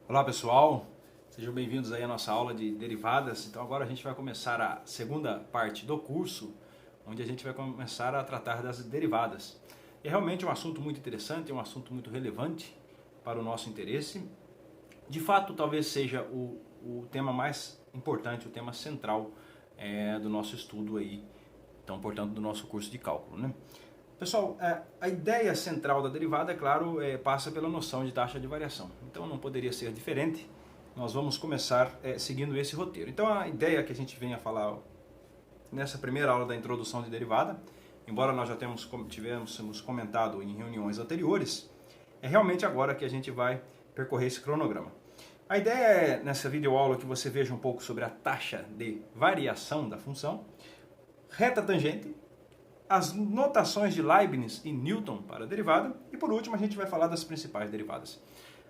Olá pessoal, sejam bem-vindos aí à nossa aula de derivadas. Então agora a gente vai começar a segunda parte do curso, onde a gente vai começar a tratar das derivadas. É realmente um assunto muito interessante, é um assunto muito relevante para o nosso interesse. De fato, talvez seja o tema mais importante, o tema central do nosso estudo aí, então, portanto, do nosso curso de cálculo, né? Pessoal, a ideia central da derivada, é claro, passa pela noção de taxa de variação. Então não poderia ser diferente. Nós vamos começar seguindo esse roteiro. Então a ideia que a gente vem a falar nessa primeira aula da introdução de derivada, embora nós já tivéssemos comentado em reuniões anteriores, é realmente agora que a gente vai percorrer esse cronograma. A ideia é, nessa videoaula, que você veja um pouco sobre a taxa de variação da função, reta tangente, as notações de Leibniz e Newton para a derivada, e por último a gente vai falar das principais derivadas.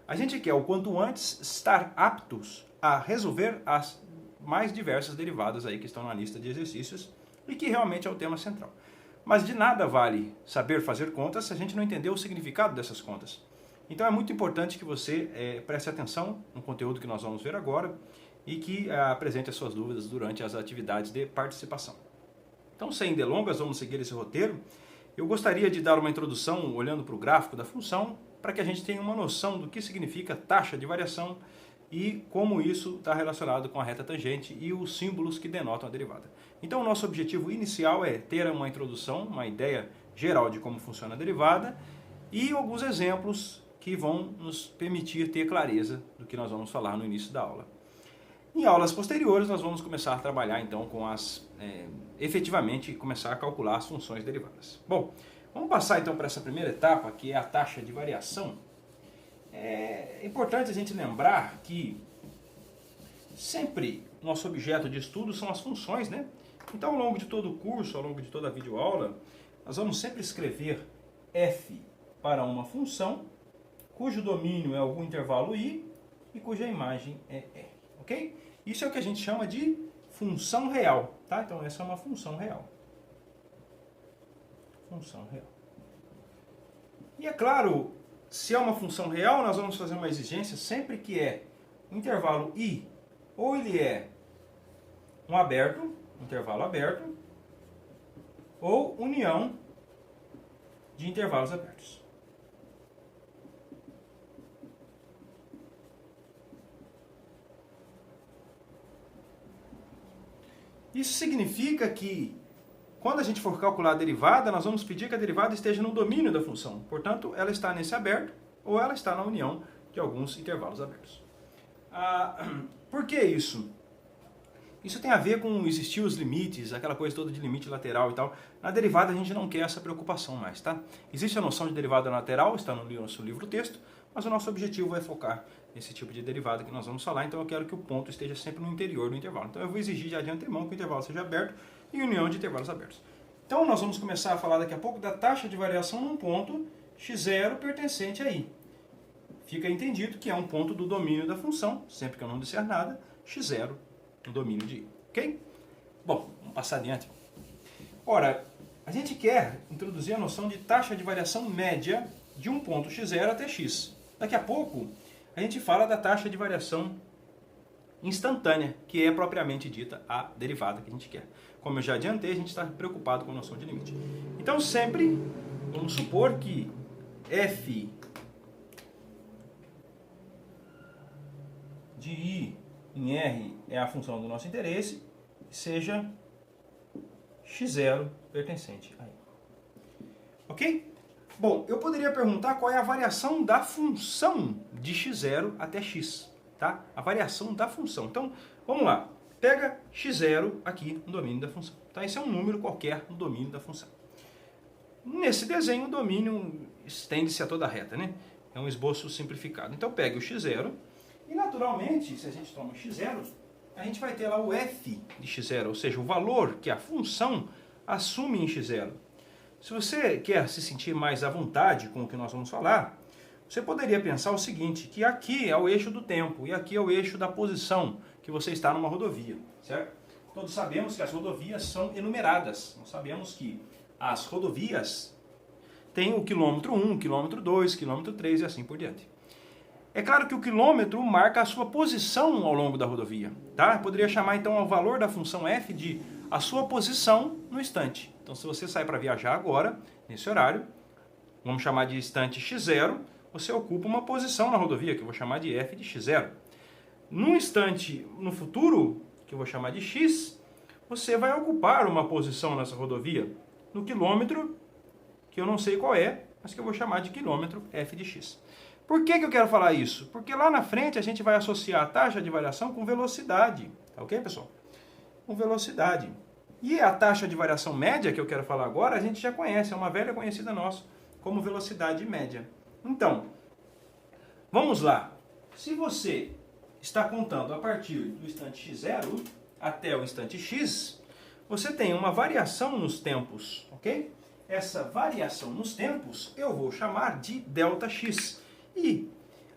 A gente quer o quanto antes estar aptos a resolver as mais diversas derivadas aí que estão na lista de exercícios e que realmente é o tema central. Mas de nada vale saber fazer contas se a gente não entender o significado dessas contas. Então é muito importante que você preste atenção no conteúdo que nós vamos ver agora e que apresente as suas dúvidas durante as atividades de participação. Então, sem delongas, vamos seguir esse roteiro. Eu gostaria de dar uma introdução olhando para o gráfico da função, para que a gente tenha uma noção do que significa taxa de variação e como isso está relacionado com a reta tangente e os símbolos que denotam a derivada. Então, o nosso objetivo inicial é ter uma introdução, uma ideia geral de como funciona a derivada e alguns exemplos que vão nos permitir ter clareza do que nós vamos falar no início da aula. Em aulas posteriores, nós vamos começar a trabalhar então com efetivamente começar a calcular as funções derivadas. Bom, vamos passar então para essa primeira etapa, que é a taxa de variação. É importante a gente lembrar que sempre nosso objeto de estudo são as funções, né? Então, ao longo de todo o curso, ao longo de toda a videoaula, nós vamos sempre escrever f para uma função, cujo domínio é algum intervalo i e cuja imagem é r. Okay? Isso é o que a gente chama de função real. Tá? Então, essa é uma função real. Função real. E é claro, se é uma função real, nós vamos fazer uma exigência sempre que é um intervalo i, ou ele é um aberto, intervalo aberto, ou união de intervalos abertos. Isso significa que, quando a gente for calcular a derivada, nós vamos pedir que a derivada esteja no domínio da função. Portanto, ela está nesse aberto ou ela está na união de alguns intervalos abertos. Por que isso? Isso tem a ver com existir os limites, aquela coisa toda de limite lateral e tal. Na derivada a gente não quer essa preocupação mais, tá? Existe a noção de derivada lateral, está no nosso livro-texto, mas o nosso objetivo é focar nesse tipo de derivada que nós vamos falar, então eu quero que o ponto esteja sempre no interior do intervalo. Então eu vou exigir já de antemão que o intervalo seja aberto e união de intervalos abertos. Então nós vamos começar a falar daqui a pouco da taxa de variação num ponto x0 pertencente a i. Fica entendido que é um ponto do domínio da função, sempre que eu não disser nada, x0 no domínio de i. Ok? Bom, vamos passar adiante. Ora, a gente quer introduzir a noção de taxa de variação média de um ponto x0 até x. Daqui a pouco a gente fala da taxa de variação instantânea, que é propriamente dita a derivada que a gente quer. Como eu já adiantei, a gente está preocupado com a noção de limite. Então sempre vamos supor que f de i em r é a função do nosso interesse, seja x0 pertencente a i. Ok? Bom, eu poderia perguntar qual é a variação da função de x0 até x. Tá? A variação da função. Então, vamos lá. Pega x0 aqui no domínio da função. Tá? Esse é um número qualquer no domínio da função. Nesse desenho, o domínio estende-se a toda a reta, né? É um esboço simplificado. Então, pega o x0 e, naturalmente, se a gente toma x0, a gente vai ter lá o f de x0, ou seja, o valor que a função assume em x0. Se você quer se sentir mais à vontade com o que nós vamos falar, você poderia pensar o seguinte, que aqui é o eixo do tempo e aqui é o eixo da posição que você está numa rodovia, certo? Todos sabemos que as rodovias são enumeradas. Nós sabemos que as rodovias têm o quilômetro 1, quilômetro 2, quilômetro 3 e assim por diante. É claro que o quilômetro marca a sua posição ao longo da rodovia, tá? Eu poderia chamar então o valor da função f de a sua posição no instante. Então, se você sai para viajar agora, nesse horário, vamos chamar de instante x0, você ocupa uma posição na rodovia, que eu vou chamar de f de x0. No instante no futuro, que eu vou chamar de x, você vai ocupar uma posição nessa rodovia, no quilômetro, que eu não sei qual é, mas que eu vou chamar de quilômetro f de x. Por que eu quero falar isso? Porque lá na frente a gente vai associar a taxa de variação com velocidade. Tá ok, pessoal? Com velocidade. E a taxa de variação média, que eu quero falar agora, a gente já conhece, é uma velha conhecida nossa, como velocidade média. Então, vamos lá. Se você está contando a partir do instante x0 até o instante x, você tem uma variação nos tempos, ok? Essa variação nos tempos eu vou chamar de ΔX. E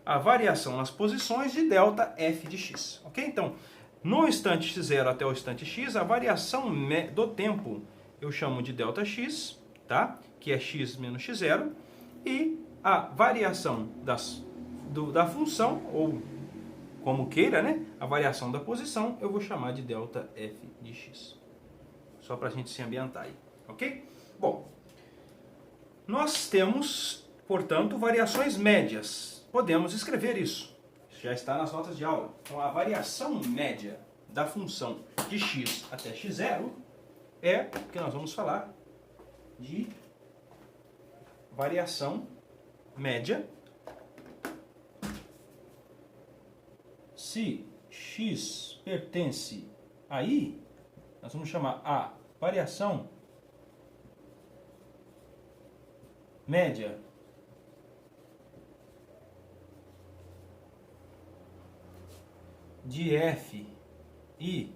a variação nas posições de delta f de x, ok? Então, no instante x0 até o instante x, a variação do tempo eu chamo de ΔX, tá? Que é x menos x0, e a variação da função, ou como queira, né? A variação da posição eu vou chamar de ΔF de x. Só para a gente se ambientar aí, ok? Bom, nós temos, portanto, variações médias. Podemos escrever isso. Já está nas notas de aula. Então, a variação média da função de x até x0 é o que nós vamos falar de variação média se x pertence a i, nós vamos chamar a variação média de f e,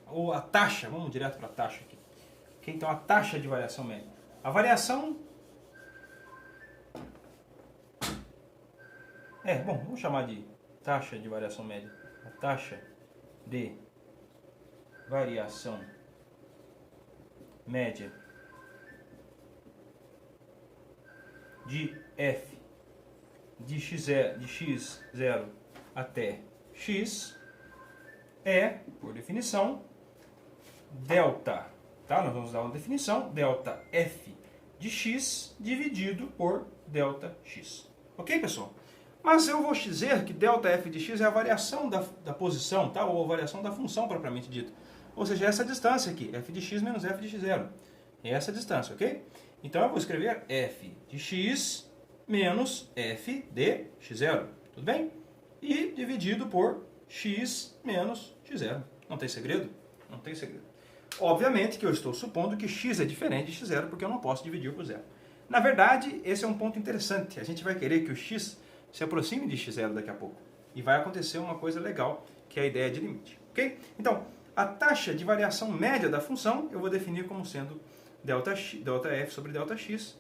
ou a taxa, vamos direto para a taxa aqui. Okay? Então, a taxa de variação média. A variação vamos chamar de taxa de variação média. A taxa de variação média de f de x0 até x é, por definição, delta, tá? Nós vamos dar uma definição, delta f de x dividido por delta x. Ok, pessoal? Mas eu vou dizer que ΔF de x é a variação da posição, tá? Ou a variação da função propriamente dita. Ou seja, essa distância aqui, f de x menos f de x0. É essa distância, ok? Então eu vou escrever f de x menos f de x0. Tudo bem? E dividido por x menos x0. Não tem segredo? Não tem segredo. Obviamente que eu estou supondo que x é diferente de x0, porque eu não posso dividir por zero. Na verdade, esse é um ponto interessante. A gente vai querer que o x se aproxime de x0 daqui a pouco. E vai acontecer uma coisa legal, que é a ideia de limite. Ok? Então, a taxa de variação média da função eu vou definir como sendo ΔF sobre ΔX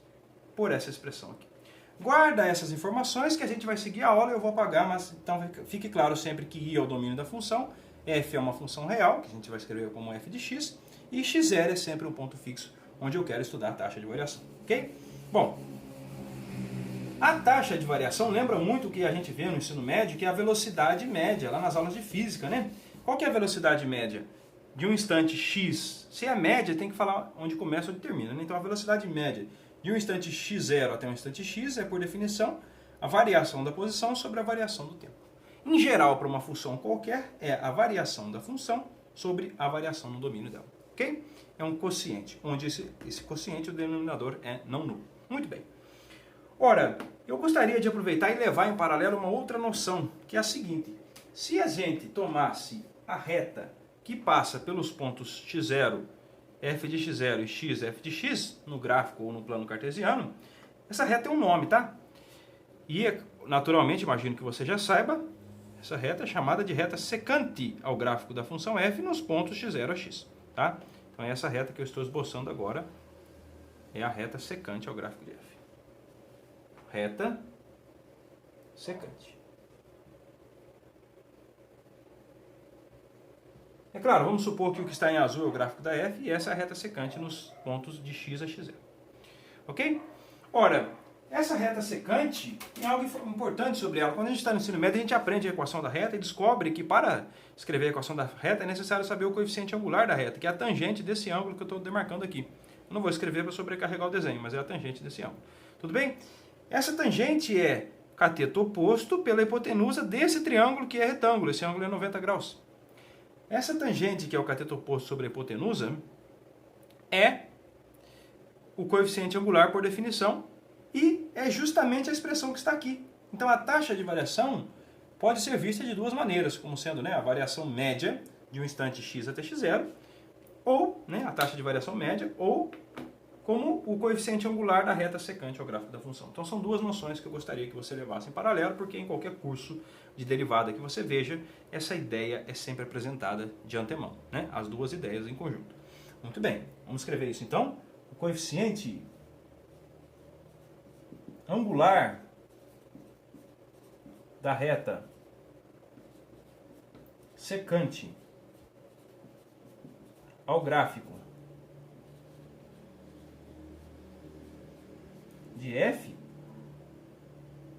por essa expressão aqui. Guarda essas informações que a gente vai seguir a aula e eu vou apagar, mas então fique claro sempre que i é o domínio da função, f é uma função real, que a gente vai escrever como f de x, e x0 é sempre um ponto fixo onde eu quero estudar a taxa de variação. Ok? Bom, a taxa de variação lembra muito o que a gente vê no ensino médio, que é a velocidade média, lá nas aulas de física, né? Qual que é a velocidade média de um instante x? Se é a média, tem que falar onde começa e onde termina, né? Então, a velocidade média de um instante x0 até um instante x é, por definição, a variação da posição sobre a variação do tempo. Em geral, para uma função qualquer, é a variação da função sobre a variação no domínio dela. Ok? É um quociente, onde esse quociente, o denominador, é não nulo. Muito bem. Ora, eu gostaria de aproveitar e levar em paralelo uma outra noção, que é a seguinte. Se a gente tomasse a reta que passa pelos pontos x0, f de x0 e x, f de x, no gráfico ou no plano cartesiano, essa reta tem um nome, tá? E, naturalmente, imagino que você já saiba, essa reta é chamada de reta secante ao gráfico da função f nos pontos x0 a x, tá? Então, essa reta que eu estou esboçando agora é a reta secante ao gráfico de f. Reta secante. É claro, vamos supor que o que está em azul é o gráfico da f e essa é a reta secante nos pontos de x a x0. Ok? Ora, Essa reta secante tem algo importante sobre ela. Quando a gente está no ensino médio, a gente aprende a equação da reta e descobre que para escrever a equação da reta é necessário saber o coeficiente angular da reta, que é a tangente desse ângulo que eu estou demarcando aqui. Eu não vou escrever para sobrecarregar o desenho, mas é a tangente desse ângulo. Tudo bem? Essa tangente é cateto oposto pela hipotenusa desse triângulo que é retângulo. Esse ângulo é 90 graus. Essa tangente, que é o cateto oposto sobre a hipotenusa, é o coeficiente angular por definição e é justamente a expressão que está aqui. Então a taxa de variação pode ser vista de duas maneiras, como sendo, né, a variação média de um instante x até x0, ou, né, a taxa de variação média, ou como o coeficiente angular da reta secante ao gráfico da função. Então são duas noções que eu gostaria que você levasse em paralelo, porque em qualquer curso de derivada que você veja, essa ideia é sempre apresentada de antemão, né? As duas ideias em conjunto. Muito bem, vamos escrever isso então. O coeficiente angular da reta secante ao gráfico de f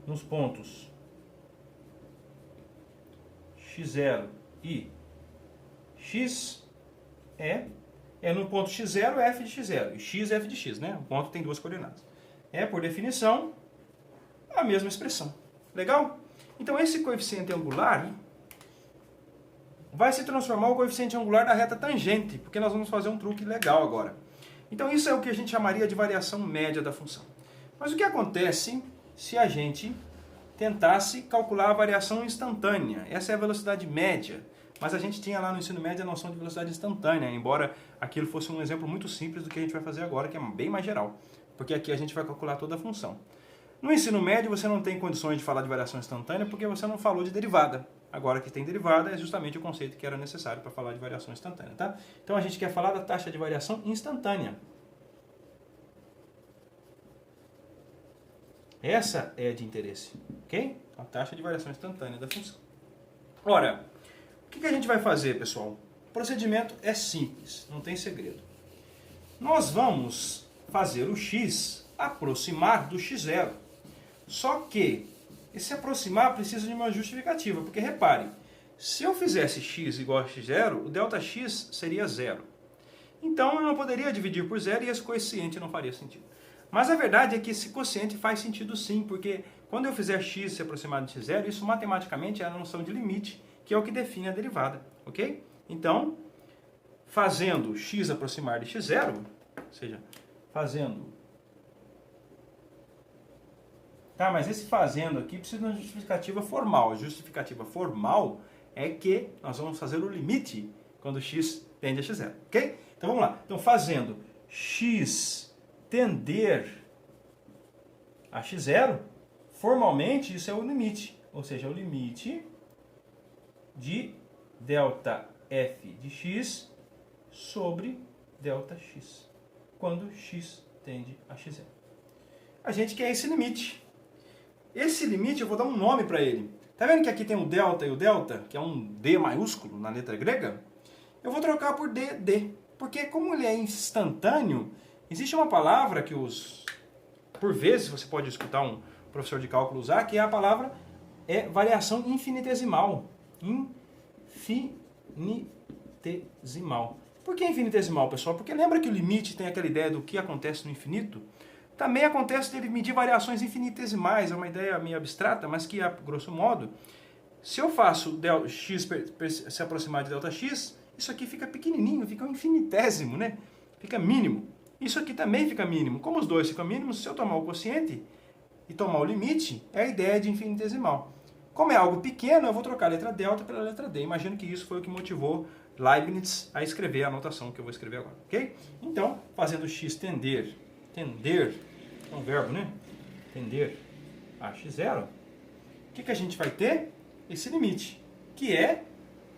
nos pontos x0 e x é no ponto x0 f de x0 e x f de x, né? O ponto tem duas coordenadas. É, por definição, a mesma expressão. Legal? Então esse coeficiente angular vai se transformar o coeficiente angular da reta tangente, porque nós vamos fazer um truque legal agora. Então isso é o que a gente chamaria de variação média da função. Mas o que acontece se a gente tentasse calcular a variação instantânea? Essa é a velocidade média, mas a gente tinha lá no ensino médio a noção de velocidade instantânea, embora aquilo fosse um exemplo muito simples do que a gente vai fazer agora, que é bem mais geral, porque aqui a gente vai calcular toda a função. No ensino médio você não tem condições de falar de variação instantânea porque você não falou de derivada. Agora que tem derivada é justamente o conceito que era necessário para falar de variação instantânea, tá? Então a gente quer falar da taxa de variação instantânea. Essa é de interesse, ok? A taxa de variação instantânea da função. Ora, o que a gente vai fazer, pessoal? O procedimento é simples, não tem segredo. Nós vamos fazer o x aproximar do x0. Só que esse aproximar precisa de uma justificativa, porque repare, se eu fizesse x igual a x0, o Δx seria 0. Então eu não poderia dividir por 0 e esse coeficiente não faria sentido. Mas a verdade é que esse quociente faz sentido sim, porque quando eu fizer x se aproximar de x0, isso matematicamente é a noção de limite, que é o que define a derivada, ok? Então, fazendo x aproximar de x0, ou seja, fazendo... Tá, mas esse fazendo aqui precisa de uma justificativa formal. A justificativa formal é que nós vamos fazer o limite quando x tende a x0, ok? Então vamos lá. Então fazendo x tender a x0, formalmente isso é o limite, ou seja, o limite de ΔF de x sobre ΔX, quando x tende a x0. A gente quer esse limite. Esse limite eu vou dar um nome para ele. Tá vendo que aqui tem o delta e o delta, que é um D maiúsculo na letra grega? Eu vou trocar por dd, porque como ele é instantâneo, existe uma palavra que por vezes você pode escutar um professor de cálculo usar, que é a palavra variação infinitesimal. Infinitesimal. Por que infinitesimal, pessoal? Porque lembra que o limite tem aquela ideia do que acontece no infinito? Também acontece dele medir variações infinitesimais, é uma ideia meio abstrata, mas que, a grosso modo, se eu faço x se aproximar de ΔX, isso aqui fica pequenininho, fica um infinitésimo, né? Fica mínimo. Isso aqui também fica mínimo. Como os dois ficam mínimos, se eu tomar o quociente e tomar o limite, é a ideia de infinitesimal. Como é algo pequeno, eu vou trocar a letra delta pela letra d. Imagino que isso foi o que motivou Leibniz a escrever a anotação que eu vou escrever agora, ok? Então, fazendo x tender, é um verbo, né? Tender a x0, o que a gente vai ter? Esse limite, que é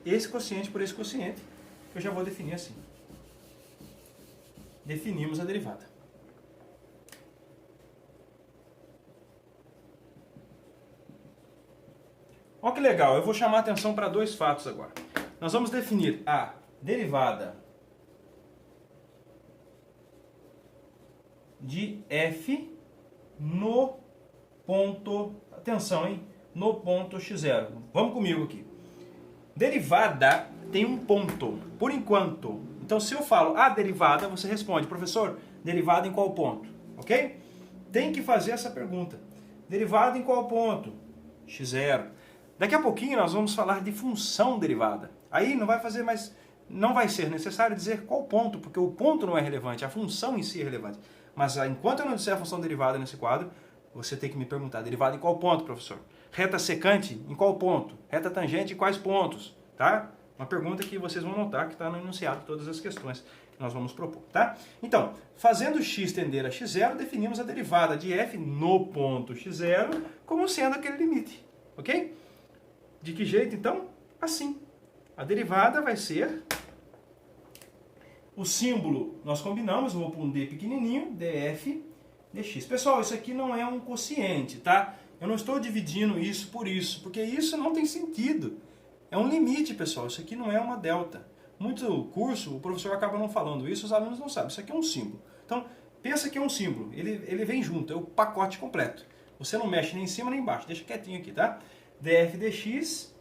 esse quociente por esse quociente, que eu já vou definir assim. Definimos a derivada. Olha que legal, eu vou chamar a atenção para dois fatos agora. Nós vamos definir a derivada de f no ponto, atenção, hein? No ponto x0. Vamos comigo aqui. Derivada tem um ponto, por enquanto. Então, se eu falo a derivada, você responde, professor, derivada em qual ponto? Ok? Tem que fazer essa pergunta. Derivada em qual ponto? x0. Daqui a pouquinho nós vamos falar de função derivada. Aí não vai ser necessário dizer qual ponto, porque o ponto não é relevante, a função em si é relevante. Mas enquanto eu não disser a função derivada nesse quadro, você tem que me perguntar, derivada em qual ponto, professor? Reta secante em qual ponto? Reta tangente em quais pontos? Tá? Uma pergunta que vocês vão notar que está no enunciado de todas as questões que nós vamos propor, tá? Então, fazendo x tender a x0, definimos a derivada de f no ponto x0 como sendo aquele limite, ok? De que jeito, então? Assim. A derivada vai ser... O símbolo nós combinamos, vou pôr um d pequenininho, df dx. Pessoal, isso aqui não é um quociente, tá? Eu não estou dividindo isso por isso, porque isso não tem sentido. É um limite, pessoal. Isso aqui não é uma delta. Muito curso, o professor acaba não falando isso, os alunos não sabem. Isso aqui é um símbolo. Então, pensa que é um símbolo. Ele vem junto, é o pacote completo. Você não mexe nem em cima nem embaixo. Deixa quietinho aqui, tá? df dx.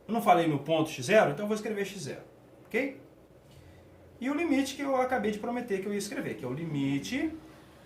Eu não falei no ponto x0, então eu vou escrever x0. Ok? E o limite que eu acabei de prometer que eu ia escrever, que é o limite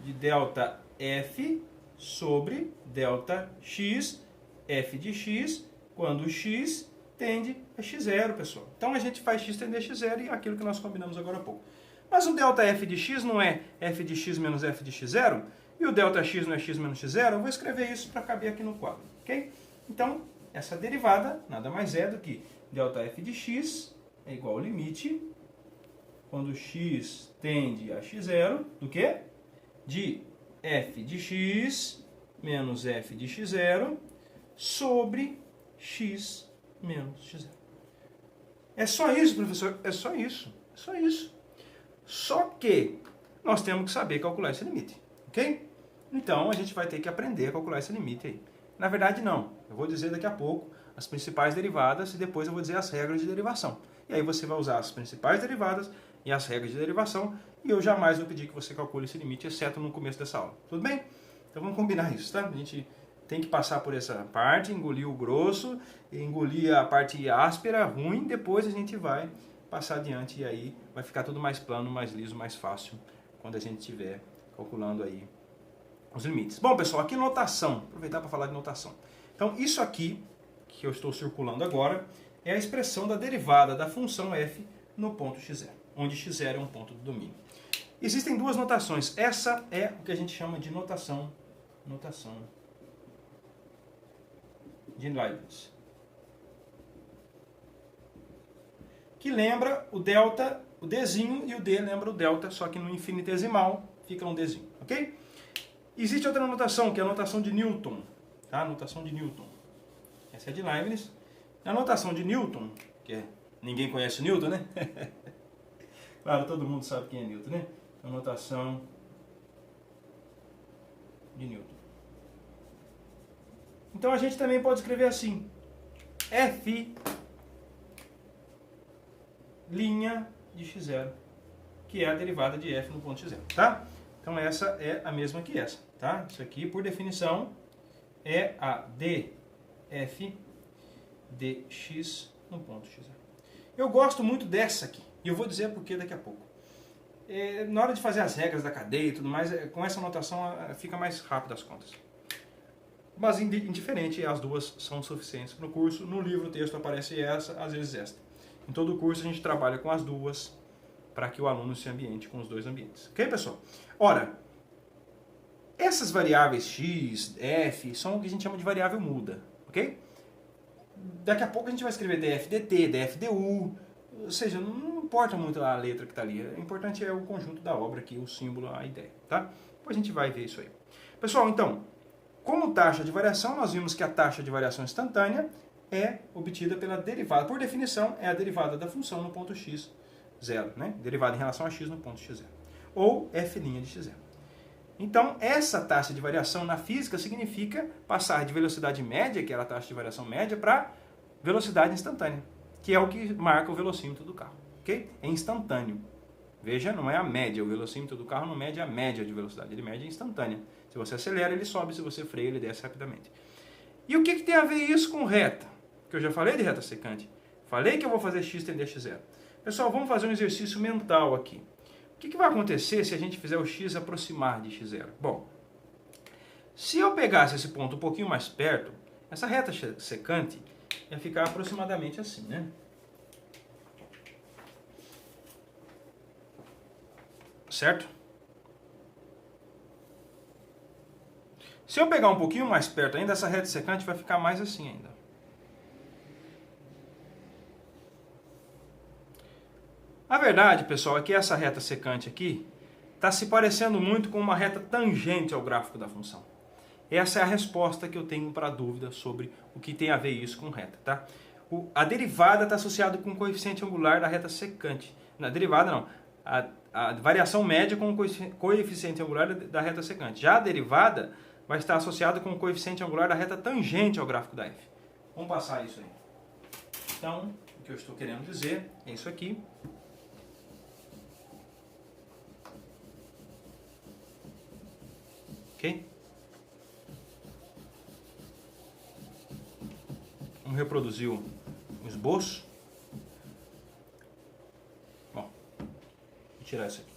de delta f sobre delta x, f de x, quando x tende a x0, pessoal. Então a gente faz x tender a x0 e aquilo que nós combinamos agora há pouco. Mas o delta f de x não é f de x menos f de x0? E o delta x não é x menos x0? Eu vou escrever isso para caber aqui no quadro, ok? Então, essa derivada nada mais é do que delta f de x é igual ao limite, quando x tende a x0, do que? De f de x menos f de x0 sobre x menos x0. É só isso, professor? É só isso. É só isso. Só que nós temos que saber calcular esse limite, ok? Então, a gente vai ter que aprender a calcular esse limite aí. Na verdade, não. Eu vou dizer daqui a pouco as principais derivadas e depois eu vou dizer as regras de derivação. E aí você vai usar as principais derivadas e as regras de derivação e eu jamais vou pedir que você calcule esse limite, exceto no começo dessa aula. Tudo bem? Então vamos combinar isso, tá? A gente tem que passar por essa parte, engolir o grosso, engolir a parte áspera, ruim, depois a gente vai passar adiante e aí vai ficar tudo mais plano, mais liso, mais fácil quando a gente estiver calculando aí os limites. Bom, pessoal, aqui notação. Aproveitar para falar de notação. Então, isso aqui, que eu estou circulando agora, é a expressão da derivada da função f no ponto x0, onde x0 é um ponto do domínio. Existem duas notações. Essa é o que a gente chama de notação de Leibniz, que lembra o delta, o dzinho, e o d lembra o delta, só que no infinitesimal fica um dzinho, ok? Existe outra notação, que é a notação de Newton, tá? A notação de Newton. Essa é de Leibniz. A notação de Newton, que é, ninguém conhece Newton, né? Claro, todo mundo sabe quem é Newton, né? A notação de Newton. Então a gente também pode escrever assim: f' de x0, que é a derivada de f no ponto x0, tá? Então essa é a mesma que essa, tá? Isso aqui, por definição, é a df dx no ponto x0. Eu gosto muito dessa aqui, e eu vou dizer por que daqui a pouco. Na hora de fazer as regras da cadeia e tudo mais, com essa notação fica mais rápido as contas. Mas indiferente, as duas são suficientes para o curso. No livro o texto aparece essa, às vezes esta. Em todo o curso a gente trabalha com as duas para que o aluno se ambiente com os dois ambientes. Ok, pessoal? Ora, essas variáveis x, f, são o que a gente chama de variável muda. Ok? Daqui a pouco a gente vai escrever df dt, df du, ou seja, não importa muito a letra que está ali. O importante é o conjunto da obra aqui, o símbolo, a ideia. Tá? Depois a gente vai ver isso aí. Pessoal, então, como taxa de variação, nós vimos que a taxa de variação instantânea é obtida pela derivada. Por definição, é a derivada da função no ponto x, 0, né? Derivada em relação a x no ponto x0. Ou f' de x0. Então, essa taxa de variação na física significa passar de velocidade média, que era a taxa de variação média, para velocidade instantânea, que é o que marca o velocímetro do carro. Ok? É instantâneo. Veja, não é a média. O velocímetro do carro não mede a média de velocidade, ele mede a instantânea. Se você acelera, ele sobe, se você freia, ele desce rapidamente. E o que tem a ver isso com reta? Porque eu já falei de reta secante. Falei que eu vou fazer x tender a x0. Pessoal, vamos fazer um exercício mental aqui. O que vai acontecer se a gente fizer o x aproximar de x0? Bom, se eu pegasse esse ponto um pouquinho mais perto, essa reta secante ia ficar aproximadamente assim, né? Certo? Se eu pegar um pouquinho mais perto ainda, essa reta secante vai ficar mais assim ainda. A verdade, pessoal, é que essa reta secante aqui está se parecendo muito com uma reta tangente ao gráfico da função. Essa é a resposta que eu tenho para a dúvida sobre o que tem a ver isso com reta, tá? A derivada está associada com o coeficiente angular da reta secante. Na derivada não, a variação média com o coeficiente angular da reta secante. Já a derivada vai estar associada com o coeficiente angular da reta tangente ao gráfico da f. Vamos passar isso aí. Então, o que eu estou querendo dizer é isso aqui. Ok? Vamos reproduzir o esboço. Bom, vou tirar isso aqui.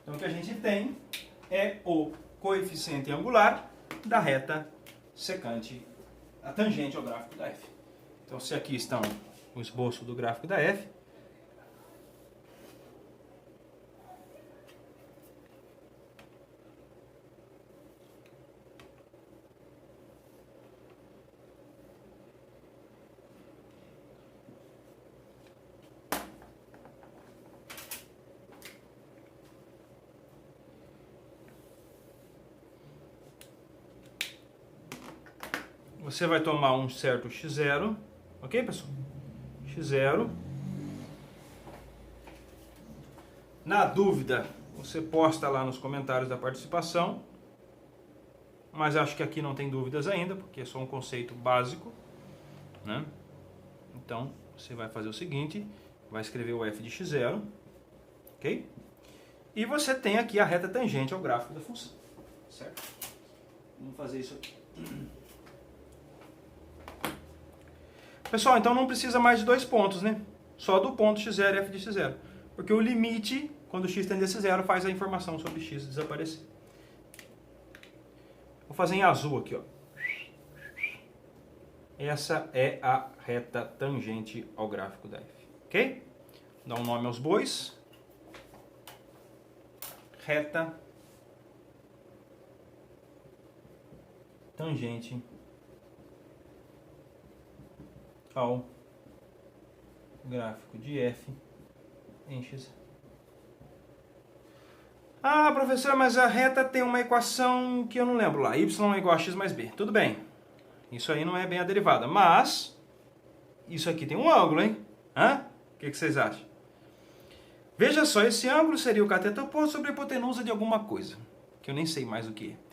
Então o que a gente tem é o coeficiente angular da reta secante, a tangente ao gráfico da f. Então se aqui estão o esboço do gráfico da f, você vai tomar um certo x0, ok, pessoal? x0. Na dúvida, você posta lá nos comentários da participação, mas acho que aqui não tem dúvidas ainda, porque é só um conceito básico, né? Então, você vai fazer o seguinte, vai escrever o f de x0, ok? E você tem aqui a reta tangente ao gráfico da função, certo? Vamos fazer isso aqui. Pessoal, então não precisa mais de dois pontos, né? Só do ponto x0 e f de x0. Porque o limite, quando x tende a 0, faz a informação sobre x desaparecer. Vou fazer em azul aqui, ó. Essa é a reta tangente ao gráfico da f. Ok? Dá um nome aos bois. Reta tangente ao gráfico de f em x. Ah, professor, mas a reta tem uma equação que eu não lembro lá. Y é igual a x mais b. Tudo bem. Isso aí não é bem a derivada. Mas, isso aqui tem um ângulo, hein? Hã? O que vocês acham? Veja só, esse ângulo seria o cateto oposto sobre a hipotenusa de alguma coisa. Que eu nem sei mais o que é.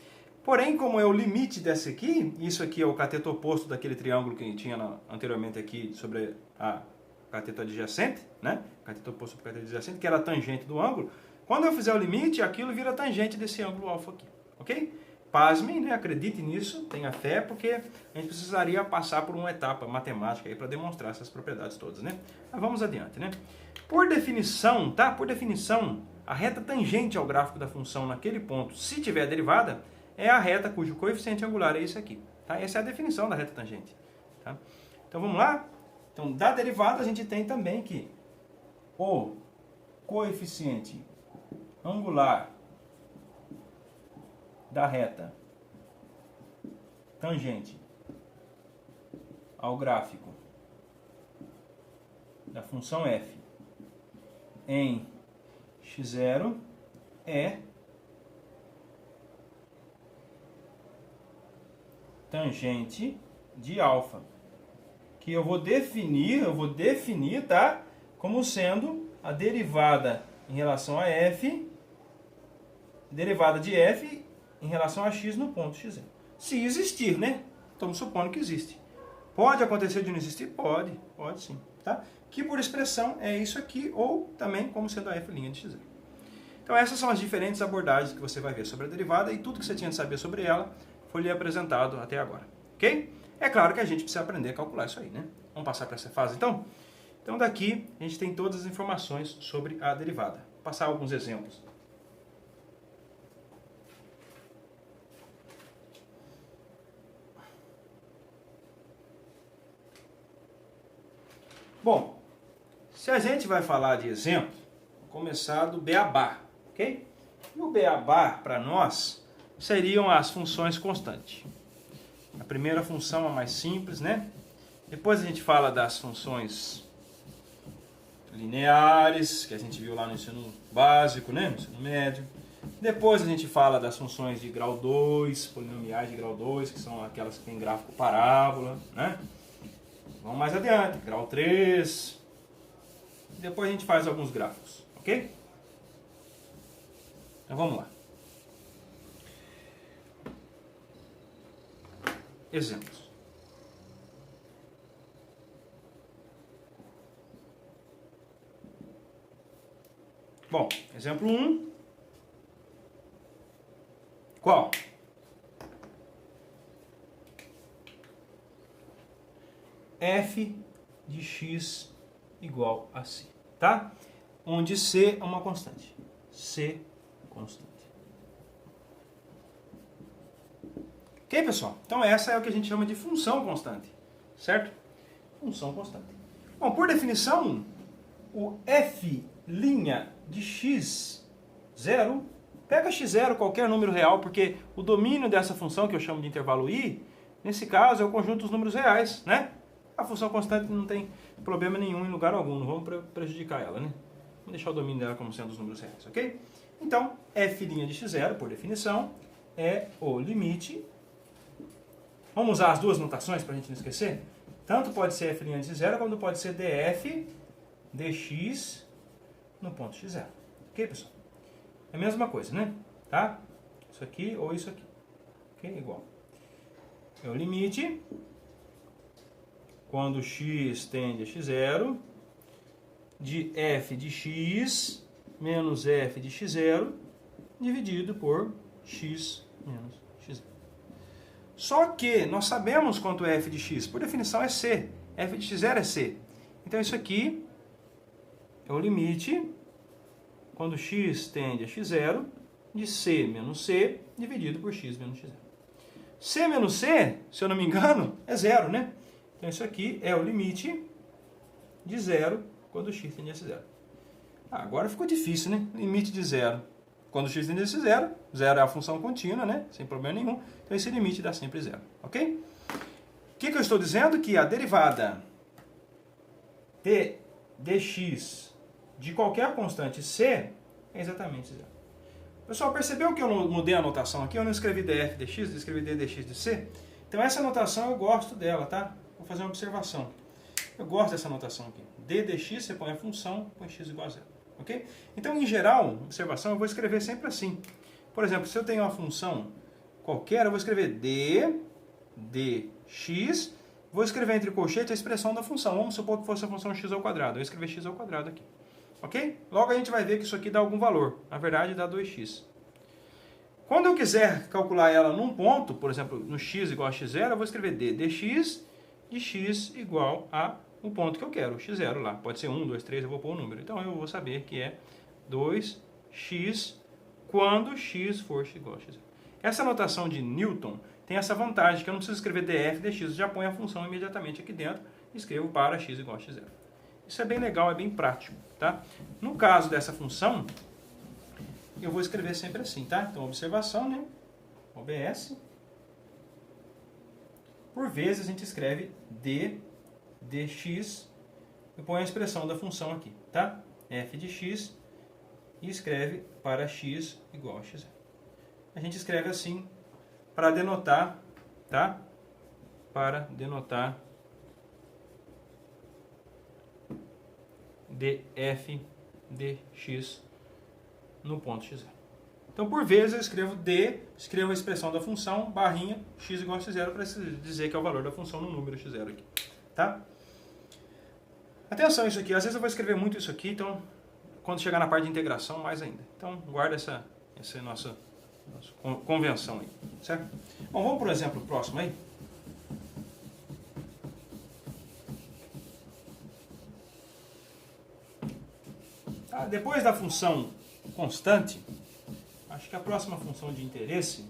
Porém, como é o limite dessa aqui, isso aqui é o cateto oposto daquele triângulo que tinha anteriormente aqui sobre a cateto adjacente, né? Cateto oposto para o cateto adjacente, que era a tangente do ângulo. Quando eu fizer o limite, aquilo vira tangente desse ângulo alfa aqui, ok? Pasmem, né? Acredite nisso, tenha fé, porque a gente precisaria passar por uma etapa matemática aí para demonstrar essas propriedades todas, né? Mas vamos adiante, né? Por definição, tá? Por definição, a reta tangente ao gráfico da função naquele ponto, se tiver derivada, é a reta cujo coeficiente angular é esse aqui. Tá? Essa é a definição da reta tangente. Tá? Então vamos lá? Então, da derivada a gente tem também que o coeficiente angular da reta tangente ao gráfico da função f em x0 é tangente de alfa, que eu vou definir, tá? Como sendo a derivada em relação a f derivada de f em relação a x no ponto x0. Se existir, né? Estamos supondo que existe. Pode acontecer de não existir? Pode sim. Tá? Que por expressão é isso aqui, ou também como sendo a f' de x0. Então essas são as diferentes abordagens que você vai ver sobre a derivada e tudo que você tinha de saber sobre ela foi lhe apresentado até agora. Ok? É claro que a gente precisa aprender a calcular isso aí, né? Vamos passar para essa fase então? Então daqui a gente tem todas as informações sobre a derivada. Vou passar alguns exemplos. Bom, se a gente vai falar de exemplo, vou começar do beabá, ok? E o beabá, para nós, seriam as funções constantes. A primeira função é a mais simples, né? Depois a gente fala das funções lineares, que a gente viu lá no ensino básico, né? No ensino médio. Depois a gente fala das funções de grau 2, polinomiais de grau 2, que são aquelas que têm gráfico parábola, né? Vamos mais adiante, grau 3. Depois a gente faz alguns gráficos, ok? Então vamos lá. Exemplos. Bom, exemplo 1. Qual? F de x igual a C, tá? Onde C é uma constante. C constante. Ok, pessoal? Então essa é o que a gente chama de função constante, certo? Função constante. Bom, por definição, o f' de x0, pega x0, qualquer número real, porque o domínio dessa função, que eu chamo de intervalo i, nesse caso é o conjunto dos números reais, né? A função constante não tem problema nenhum em lugar algum, não vamos prejudicar ela, né? Vamos deixar o domínio dela como sendo os números reais, ok? Então, f' de x0, por definição, é o limite. Vamos usar as duas notações para a gente não esquecer? Tanto pode ser f' de x0, como pode ser df dx no ponto x0. Ok, pessoal? É a mesma coisa, né? Tá? Isso aqui ou isso aqui. Ok? Igual. É o limite quando x tende a x0 de f de x menos f de x0 dividido por x menos x0. Só que nós sabemos quanto é f de x. Por definição é c. f de x0 é c. Então isso aqui é o limite quando x tende a x0 de c menos c dividido por x menos x0. C menos c, se eu não me engano, é zero, né? Então isso aqui é o limite de zero quando x tende a zero. Agora ficou difícil, né? Limite de zero quando x tende a zero. Zero é a função contínua, né? Sem problema nenhum. Então esse limite dá sempre zero, ok? O que eu estou dizendo? Que a derivada de dx de qualquer constante c é exatamente zero. Pessoal, percebeu que eu não mudei a notação aqui? Eu não escrevi df dx, eu escrevi ddx de c. Então essa notação eu gosto dela, tá? Vou fazer uma observação. Eu gosto dessa notação aqui. d dx, você põe a função, põe x igual a zero. Ok? Então, em geral, observação, eu vou escrever sempre assim. Por exemplo, se eu tenho uma função qualquer, eu vou escrever d dx, vou escrever entre colchetes a expressão da função. Vamos supor que fosse a função x ao quadrado. Eu vou escrever x ao quadrado aqui. Ok? Logo a gente vai ver que isso aqui dá algum valor. Na verdade, dá 2x. Quando eu quiser calcular ela num ponto, por exemplo, no x igual a x0, eu vou escrever d dx de x igual a um ponto que eu quero, o x0 lá. Pode ser 1, 2, 3, eu vou pôr o número. Então eu vou saber que é 2x quando x for igual a x0. Essa notação de Newton tem essa vantagem, que eu não preciso escrever df dx, eu já ponho a função imediatamente aqui dentro e escrevo para x igual a x0. Isso é bem legal, é bem prático, tá? No caso dessa função, eu vou escrever sempre assim, tá? Então, observação, né? OBS. Por vezes a gente escreve d dx, eu ponho a expressão da função aqui, tá? f de x e escreve para x igual a x0. A gente escreve assim para denotar, tá? Para denotar df dx no ponto x0. Então, por vezes, eu escrevo D, escrevo a expressão da função, barrinha, x igual a x0, para dizer que é o valor da função no número x0 aqui. Tá? Atenção isso aqui, às vezes eu vou escrever muito isso aqui, então, quando chegar na parte de integração, mais ainda. Então, guarda essa nossa convenção aí, certo? Bom, vamos para o exemplo próximo aí. Tá? Depois da função constante, acho que a próxima função de interesse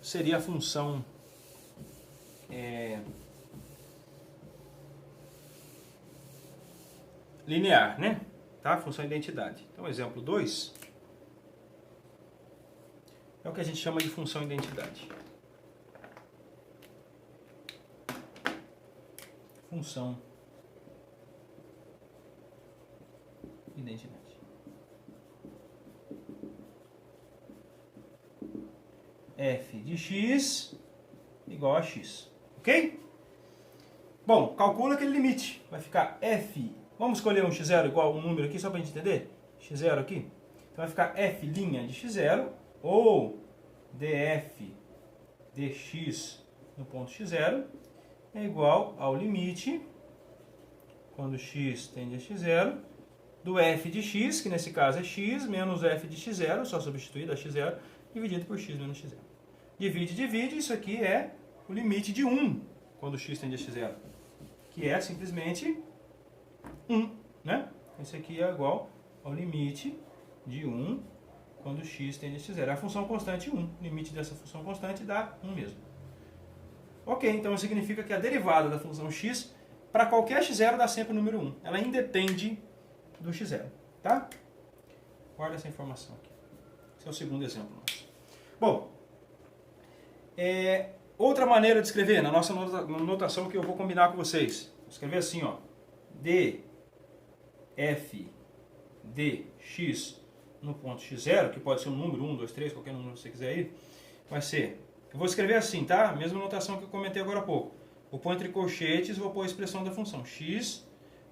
seria a função linear, né? Tá? Função identidade. Então, exemplo 2 é o que a gente chama de função identidade. Função identidade. F de x igual a x. Ok? Bom, calcula aquele limite. Vai ficar f. Vamos escolher um x0 igual um número aqui, só para a gente entender? x0 aqui. Então vai ficar f' de x0 ou df dx no ponto x0 é igual ao limite, quando x tende a x0, do f de x, que nesse caso é x, menos f de x0, só substituir da x0, dividido por x menos x0. Divide, isso aqui é o limite de 1, quando x tende a x0, que é simplesmente 1, né? Esse aqui é igual ao limite de 1, quando x tende a x0. É a função constante 1, o limite dessa função constante dá 1 mesmo. Ok, então significa que a derivada da função x, para qualquer x0, dá sempre o número 1. Ela independe do x0, tá? Guarda essa informação aqui. Esse é o segundo exemplo nosso. Bom, outra maneira de escrever, na nossa notação que eu vou combinar com vocês. Vou escrever assim, ó. df dx no ponto x0, que pode ser um número, 1, 2, 3, qualquer número que você quiser aí, vai ser... Eu vou escrever assim, tá? Mesma notação que eu comentei agora há pouco. Vou pôr entre colchetes e vou pôr a expressão da função x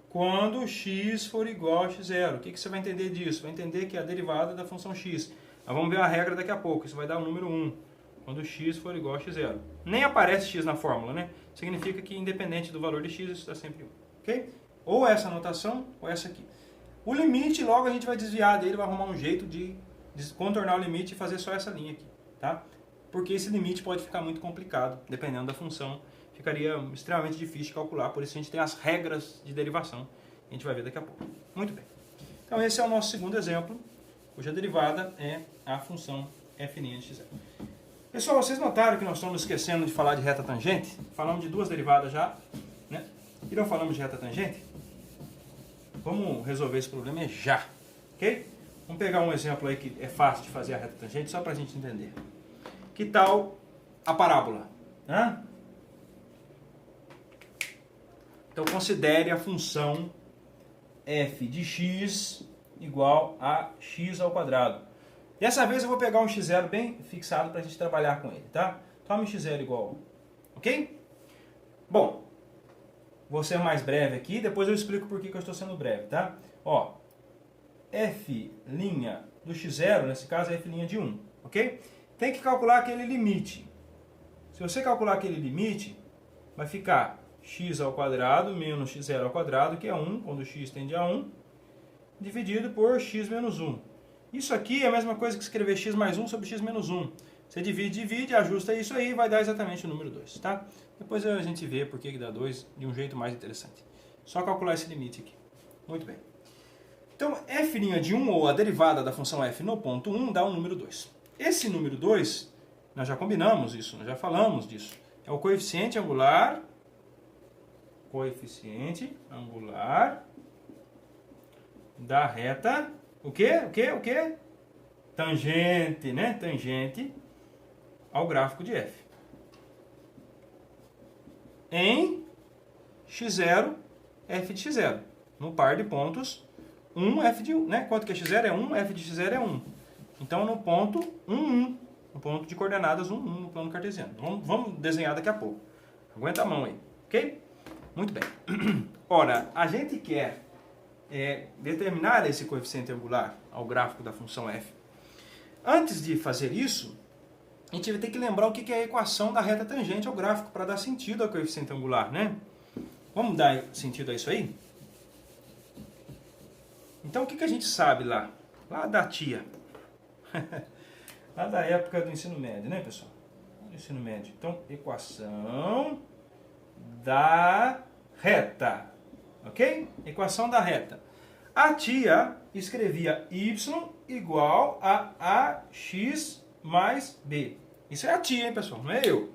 quando x for igual a x0. O que você vai entender disso? Vai entender que é a derivada da função x. Nós vamos ver a regra daqui a pouco. Isso vai dar o número 1 quando x for igual a x0. Nem aparece x na fórmula, né? Significa que independente do valor de x, isso dá sempre 1. Ok? Ou essa notação ou essa aqui. O limite, logo a gente vai desviar dele, vai arrumar um jeito de contornar o limite e fazer só essa linha aqui, tá? Porque esse limite pode ficar muito complicado, dependendo da função. Ficaria extremamente difícil de calcular, por isso a gente tem as regras de derivação. A gente vai ver daqui a pouco. Muito bem. Então esse é o nosso segundo exemplo, cuja derivada é a função f' de x0. Pessoal, vocês notaram que nós estamos esquecendo de falar de reta tangente? Falamos de duas derivadas já, né? E não falamos de reta tangente? Vamos resolver esse problema já, ok? Vamos pegar um exemplo aí que é fácil de fazer a reta tangente, só para a gente entender. Que tal a parábola? Hã? Então considere a função f de x igual a x ao quadrado. Dessa vez eu vou pegar um x0 bem fixado para a gente trabalhar com ele, tá? Tome x0 igual, ok? Bom, vou ser mais breve aqui, depois eu explico por que eu estou sendo breve, tá? Ó, f' do x0, nesse caso é f' de 1, ok? Tem que calcular aquele limite. Se você calcular aquele limite, vai ficar x ao quadrado menos x0 ao quadrado, que é 1, quando x tende a 1, dividido por x menos 1. Isso aqui é a mesma coisa que escrever x mais 1 sobre x menos 1. Você divide, ajusta isso aí e vai dar exatamente o número 2, tá? Depois a gente vê por que dá 2 de um jeito mais interessante. Só calcular esse limite aqui. Muito bem. Então, f' de 1, ou a derivada da função f no ponto 1, dá o número 2. Esse número 2, nós já combinamos isso, nós já falamos disso. É o coeficiente angular da reta, o quê? Tangente, né? Tangente ao gráfico de f. Em x0, f de x0. No par de pontos, 1, f de 1, né? Quanto que é x0? É 1, f de x0 é 1. Então, no ponto 1, 1. No ponto de coordenadas 1, 1 no plano cartesiano. Vamos desenhar daqui a pouco. Aguenta a mão aí, ok? Muito bem. Ora, a gente quer determinar esse coeficiente angular ao gráfico da função f. antes de fazer isso, a gente vai ter que lembrar o que é a equação da reta tangente ao gráfico para dar sentido ao coeficiente angular, né? Vamos dar sentido a isso aí? Então, o que a gente sabe lá? Lá da tia. Lá da época do ensino médio, né, pessoal? Do ensino médio. Então, equação da reta. Ok? Equação da reta. A tia escrevia y igual a ax mais b. Isso é a tia, hein, pessoal? Não é eu.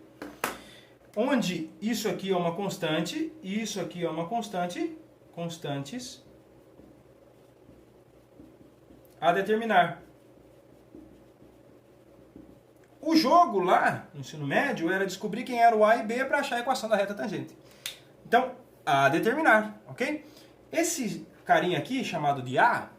Onde isso aqui é uma constante e isso aqui é uma constante, constantes a determinar. O jogo lá no ensino médio era descobrir quem era o a e b para achar a equação da reta tangente. Então, a determinar, ok? Esse carinha aqui, chamado de a,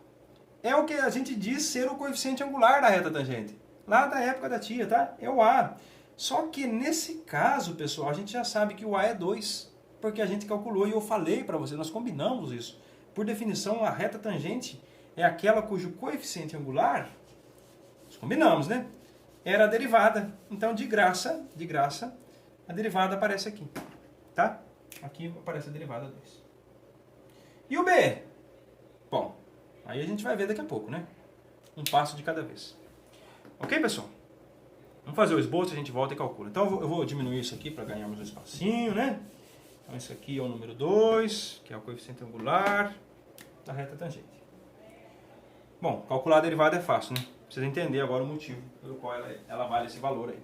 é o que a gente diz ser o coeficiente angular da reta tangente. Lá da época da tia, tá? É o a. Só que nesse caso, pessoal, a gente já sabe que o a é 2, porque a gente calculou e eu falei para você, nós combinamos isso. Por definição, a reta tangente é aquela cujo coeficiente angular, nós combinamos, né? Era a derivada. Então, de graça, a derivada aparece aqui, tá? Aqui aparece a derivada 2. E o b? Bom, aí a gente vai ver daqui a pouco, né? Um passo de cada vez. Ok, pessoal? Vamos fazer o esboço e a gente volta e calcula. Então, eu vou diminuir isso aqui para ganharmos um espacinho, né? Então, esse aqui é o número 2, que é o coeficiente angular da reta tangente. Bom, calcular a derivada é fácil, né? Precisa entender agora o motivo pelo qual ela vale esse valor aí.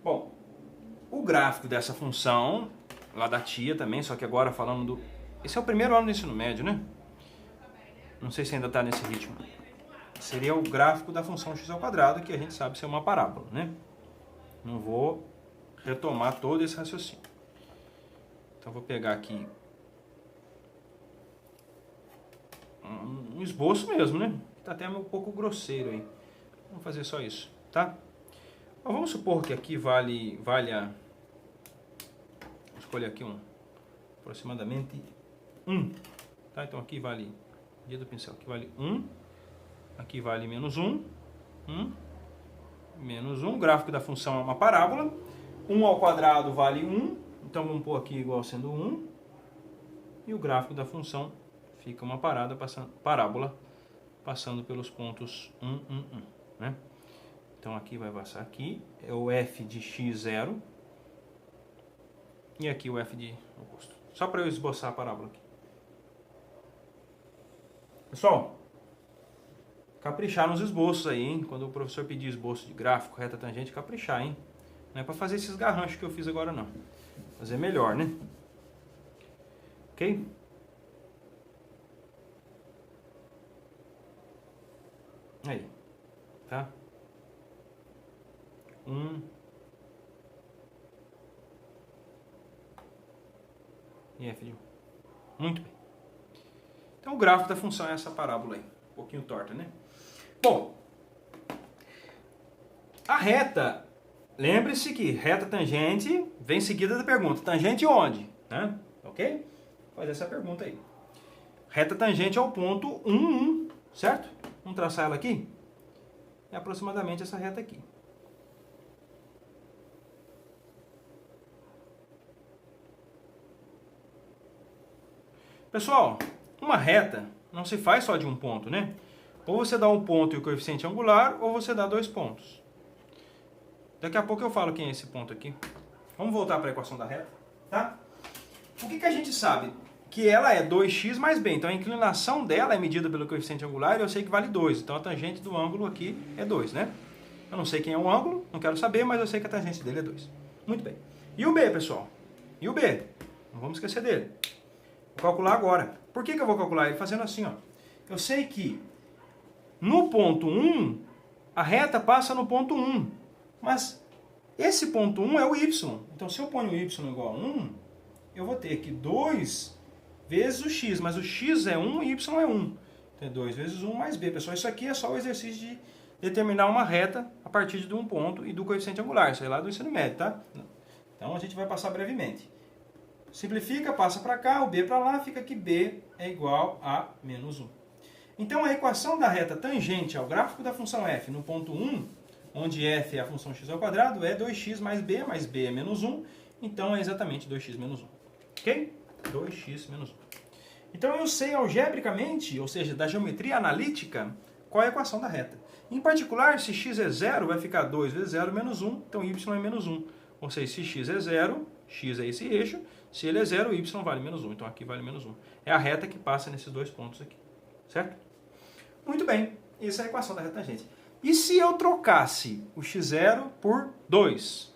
Bom, o gráfico dessa função, lá da tia também, só que agora falando do... Esse é o primeiro ano do ensino médio, né? Não sei se ainda está nesse ritmo. Seria o gráfico da função x ao quadrado, que a gente sabe ser uma parábola, né? Não vou retomar todo esse raciocínio. Então, vou pegar aqui um esboço mesmo, né? Está até um pouco grosseiro aí. Vamos fazer só isso, tá? Mas vamos supor que aqui vale a... Vou escolher aqui aproximadamente 1. Tá? Então aqui vale... Dia do pincel. Aqui vale 1. Aqui vale menos 1. Menos 1. O gráfico da função é uma parábola. 1 ao quadrado vale 1. Então vamos pôr aqui igual sendo 1. E o gráfico da função fica uma parábola passando pelos pontos 1, 1, 1. Né? Então aqui vai passar aqui. É o f de x0. E aqui o f de oposto. Só para eu esboçar a parábola aqui. Pessoal, caprichar nos esboços aí, hein? Quando o professor pedir esboço de gráfico, reta tangente, caprichar, hein? Não é para fazer esses garranchos que eu fiz agora, não. Fazer melhor, né? Ok? Aí, tá? 1 e f de 1. Muito bem. Então o gráfico da função é essa parábola aí. Um pouquinho torta, né? Bom, a reta, lembre-se que reta tangente vem seguida da pergunta, tangente onde? Né? Ok? Vou fazer essa pergunta aí. Reta tangente ao ponto 1, 1, certo? Vamos traçar ela aqui? É aproximadamente essa reta aqui. Pessoal, uma reta não se faz só de um ponto, né? Ou você dá um ponto e o coeficiente angular, ou você dá 2 pontos. Daqui a pouco eu falo quem é esse ponto aqui. Vamos voltar para a equação da reta, tá? O que a gente sabe? Que ela é 2x mais b. Então a inclinação dela é medida pelo coeficiente angular e eu sei que vale 2. Então a tangente do ângulo aqui é 2, né? Eu não sei quem é o ângulo, não quero saber, mas eu sei que a tangente dele é 2. Muito bem. E o b, pessoal? E o b? Não vamos esquecer dele. Vou calcular agora. Por que eu vou calcular ele? Fazendo assim, ó. Eu sei que no ponto 1, a reta passa no ponto 1. Mas esse ponto 1 é o y. Então se eu ponho o y igual a 1, eu vou ter aqui 2 vezes o x. Mas o x é 1 e y é 1. Então é 2 vezes 1 mais b. Pessoal, isso aqui é só o exercício de determinar uma reta a partir de um ponto e do coeficiente angular. Isso aí lá do ensino médio, tá? Então a gente vai passar brevemente. Simplifica, passa para cá, o b para lá, fica que b é igual a menos 1. Então a equação da reta tangente ao gráfico da função f no ponto 1, onde f é a função x ao quadrado, é 2x mais b é menos 1, então é exatamente 2x menos 1. Ok? 2x menos 1. Então eu sei algebricamente, ou seja, da geometria analítica, qual é a equação da reta. Em particular, se x é 0, vai ficar 2 vezes 0 menos 1, então y é menos 1. Ou seja, se x é 0, x é esse eixo, se ele é 0, y vale menos 1, então aqui vale menos 1. É a reta que passa nesses dois pontos aqui, certo? Muito bem, essa é a equação da reta tangente. E se eu trocasse o x0 por 2?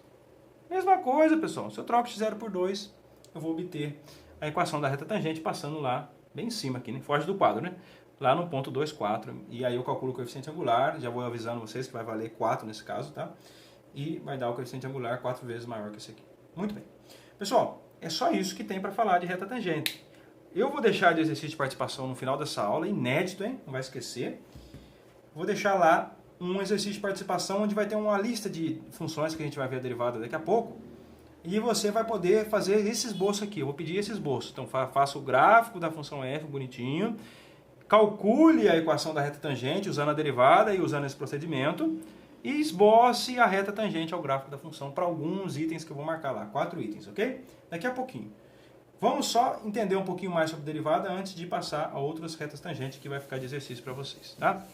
Mesma coisa, pessoal. Se eu troco x0 por 2, eu vou obter a equação da reta tangente passando lá, bem em cima aqui, né? Foge do quadro, né? Lá no ponto 2, 4. E aí eu calculo o coeficiente angular, já vou avisando vocês que vai valer 4 nesse caso, tá? E vai dar o coeficiente angular 4 vezes maior que esse aqui. Muito bem. Pessoal, é só isso que tem para falar de reta tangente. Eu vou deixar de exercício de participação no final dessa aula, inédito, hein? Não vai esquecer. Vou deixar lá um exercício de participação onde vai ter uma lista de funções que a gente vai ver a derivada daqui a pouco. E você vai poder fazer esse esboço aqui. Eu vou pedir esse esboço. Então faça o gráfico da função f bonitinho. Calcule a equação da reta tangente usando a derivada e usando esse procedimento. E esboce a reta tangente ao gráfico da função para alguns itens que eu vou marcar lá. 4 itens, ok? Daqui a pouquinho. Vamos só entender um pouquinho mais sobre derivada antes de passar a outras retas tangentes que vai ficar de exercício para vocês, tá?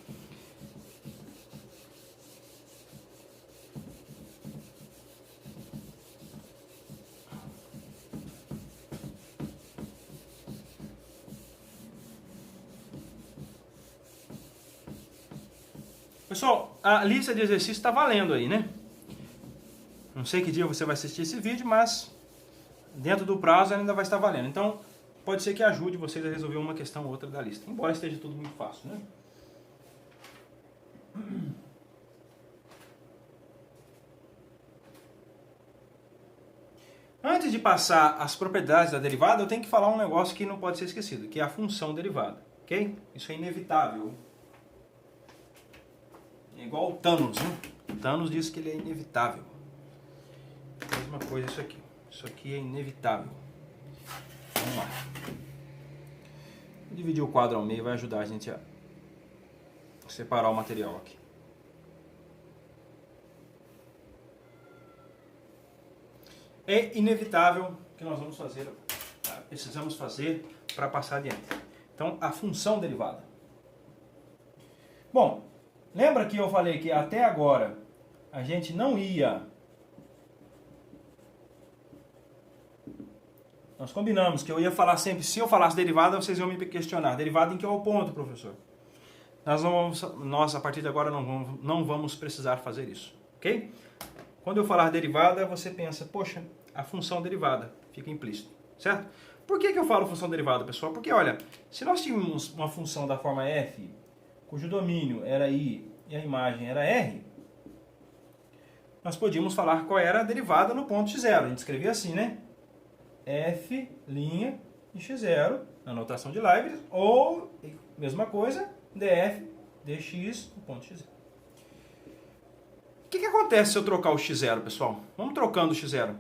Pessoal, a lista de exercícios está valendo aí, né? Não sei que dia você vai assistir esse vídeo, mas dentro do prazo ainda vai estar valendo. Então, pode ser que ajude vocês a resolver uma questão ou outra da lista. Embora esteja tudo muito fácil, né? Antes de passar as propriedades da derivada, eu tenho que falar um negócio que não pode ser esquecido, que é a função derivada, ok? Isso é inevitável. É igual o Thanos, né? O Thanos diz que ele é inevitável. Mesma coisa isso aqui. Isso aqui é inevitável. Vamos lá. Vou dividir o quadro ao meio, vai ajudar a gente a separar o material aqui. É inevitável que nós vamos fazer, precisamos fazer para passar adiante. Então, a função derivada. Bom, lembra que eu falei que até agora a gente não ia... Nós combinamos que eu ia falar sempre, se eu falasse derivada, vocês iam me questionar. Derivada em que ponto, professor? Nós a partir de agora, não vamos precisar fazer isso, ok? Quando eu falar derivada, você pensa, poxa, a função derivada fica implícito, certo? Por que eu falo função derivada, pessoal? Porque, olha, se nós tivéssemos uma função da forma f, cujo domínio era i e a imagem era r, nós podíamos falar qual era a derivada no ponto x0. A gente escrevia assim, né? f' de x0, na notação de Leibniz, ou, mesma coisa, df dx no ponto x0. O que acontece se eu trocar o x0, pessoal? Vamos trocando o x0.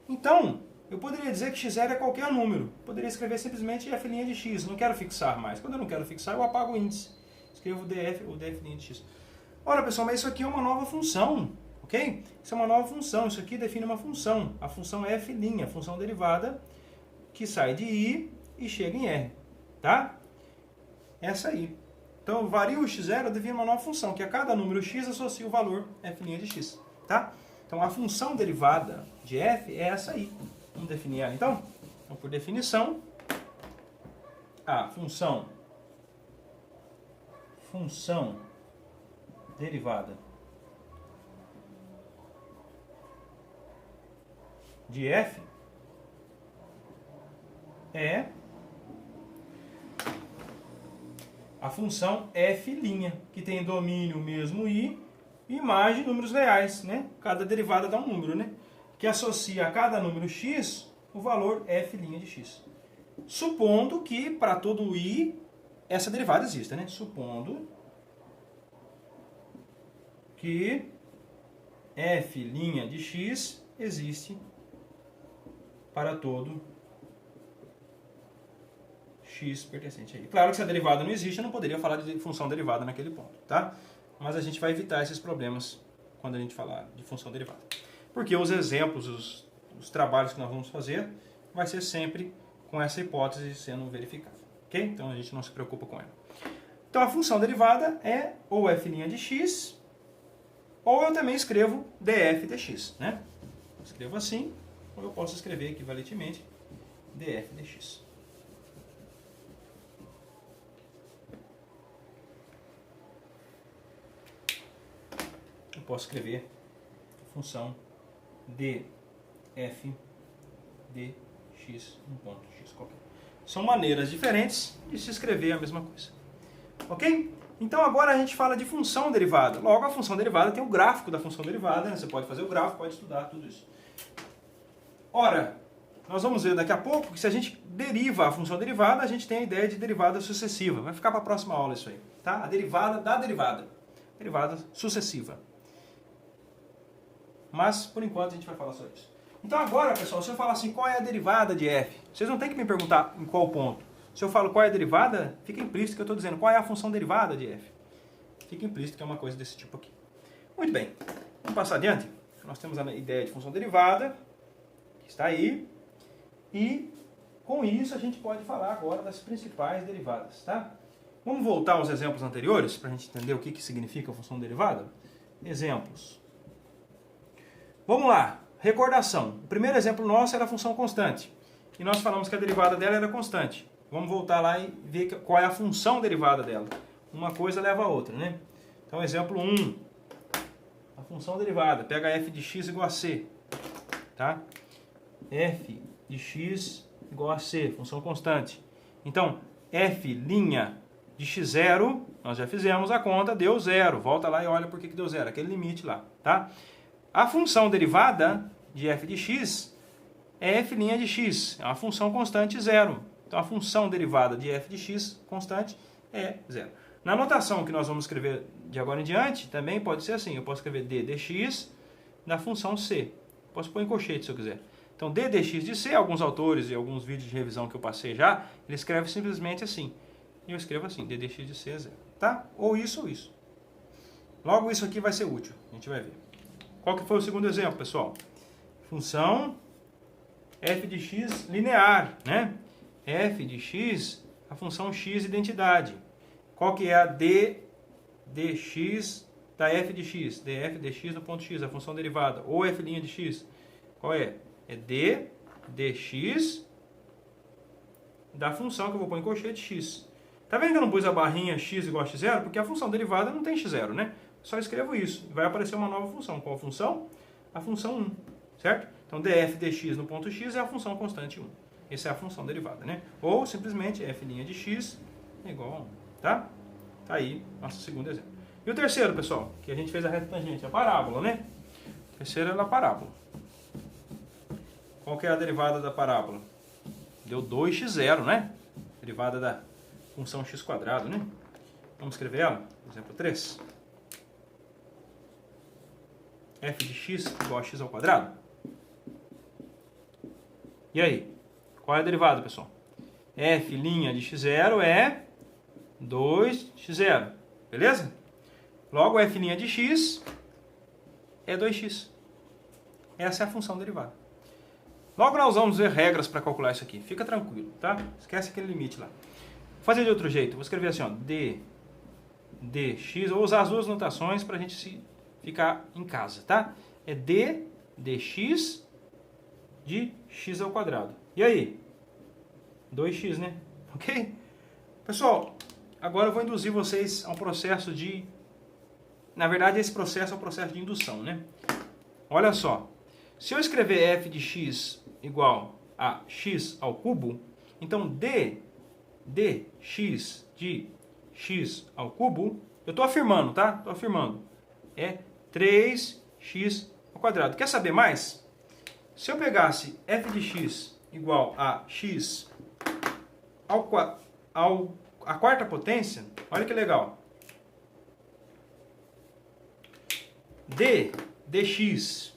Então, eu poderia dizer que x0 é qualquer número. Poderia escrever simplesmente f' de x. Não quero fixar mais. Quando eu não quero fixar, eu apago o índice. Escrevo df ou df' de x. Olha, pessoal, mas isso aqui é uma nova função. Ok? Isso é uma nova função. Isso aqui define uma função. A função é f', a função derivada, que sai de i e chega em r. Tá? Essa aí. Então, varia o x0, define uma nova função, que a cada número x associa o valor f' de x. Tá? Então, a função derivada de f é essa aí. Vamos definir ela, então? Então, por definição, a função derivada de f é a função f', que tem domínio mesmo i e imagem números reais, né? Cada derivada dá um número, né? Que associa a cada número x o valor f' de x. Supondo que para todo i essa derivada exista, né? Supondo que f' de x existe para todo x pertencente a ele. Claro que se a derivada não existe, eu não poderia falar de função derivada naquele ponto, tá? Mas a gente vai evitar esses problemas quando a gente falar de função derivada. Porque os exemplos, os trabalhos que nós vamos fazer, vai ser sempre com essa hipótese sendo verificada, ok? Então a gente não se preocupa com ela. Então a função derivada é ou f' de x, ou eu também escrevo df dx, né? Eu escrevo assim, ou eu posso escrever equivalentemente df dx. Eu posso escrever a função df dx, um ponto x qualquer. São maneiras diferentes de se escrever a mesma coisa. Ok? Então agora a gente fala de função derivada. Logo, a função derivada tem o gráfico da função derivada, né? Você pode fazer o gráfico, pode estudar tudo isso. Ora, nós vamos ver daqui a pouco que se a gente deriva a função derivada, a gente tem a ideia de derivada sucessiva. Vai ficar para a próxima aula isso aí, tá? A derivada da derivada. Derivada sucessiva. Mas, por enquanto, a gente vai falar só isso. Então agora, pessoal, se eu falar assim, qual é a derivada de f? Vocês não tem que me perguntar em qual ponto. Se eu falo qual é a derivada, fica implícito que eu estou dizendo qual é a função derivada de f. Fica implícito que é uma coisa desse tipo aqui. Muito bem. Vamos passar adiante. Nós temos a ideia de função derivada, que está aí. E com isso a gente pode falar agora das principais derivadas, tá? Vamos voltar aos exemplos anteriores para a gente entender o que significa a função derivada? Exemplos. Vamos lá. Recordação. O primeiro exemplo nosso era a função constante. E nós falamos que a derivada dela era constante. Vamos voltar lá e ver qual é a função derivada dela. Uma coisa leva a outra, né? Então, exemplo 1. A função derivada. Pega f de x igual a c. Tá? F de x igual a c. Função constante. Então, f' de x0, nós já fizemos a conta, deu 0. Volta lá e olha por que deu 0. Aquele limite lá, tá? A função derivada de f de x é f' de x. É uma função constante 0. Então, a função derivada de f de x constante é 0. Na notação que nós vamos escrever de agora em diante, também pode ser assim. Eu posso escrever d dx da função c. Posso pôr em colchete se eu quiser. Então, d dx de c, alguns autores e alguns vídeos de revisão que eu passei já, ele escreve simplesmente assim. E eu escrevo assim, d dx de c é 0. Tá? Ou isso ou isso. Logo, isso aqui vai ser útil. A gente vai ver. Qual que foi o segundo exemplo, pessoal? Função f de x linear, né? F de x, a função x identidade. Qual que é a d dx da f de x? df dx no ponto x, a função derivada. Ou f' de x. Qual é? É d dx da função que eu vou pôr em colchete x. Tá vendo que eu não pus a barrinha x igual a x0? Porque a função derivada não tem x0, né? Só escrevo isso. Vai aparecer uma nova função. Qual a função? A função 1, certo? Então, df dx no ponto x é a função constante 1. Essa é a função derivada, né? Ou, simplesmente, f' de x é igual a 1, tá? Tá aí nosso segundo exemplo. E o terceiro, pessoal, que a gente fez a reta tangente, a parábola, né? O terceiro é a parábola. Qual que é a derivada da parábola? Deu 2x0, né? Derivada da função x², né? Vamos escrever ela? Exemplo 3. F de x igual a x ao quadrado. E aí? Qual é a derivada, pessoal? F' de x0 é 2x0. Beleza? Logo, f' de x é 2x. Essa é a função derivada. Logo, nós vamos ver regras para calcular isso aqui. Fica tranquilo, tá? Esquece aquele limite lá. Vou fazer de outro jeito. Vou escrever assim, ó, d dx. Vou usar as duas notações para a gente ficar em casa, tá? É d dx de x ao quadrado. E aí? 2x, né? Ok? Pessoal, agora eu vou induzir vocês a um processo de... Na verdade, esse processo é um processo de indução, né? Olha só. Se eu escrever f de x igual a x ao cubo, então d dx de x ao cubo, eu estou afirmando, tá? Estou afirmando. É 3x ao quadrado. Quer saber mais? Se eu pegasse f de x igual a x a quarta potência, olha que legal. D dx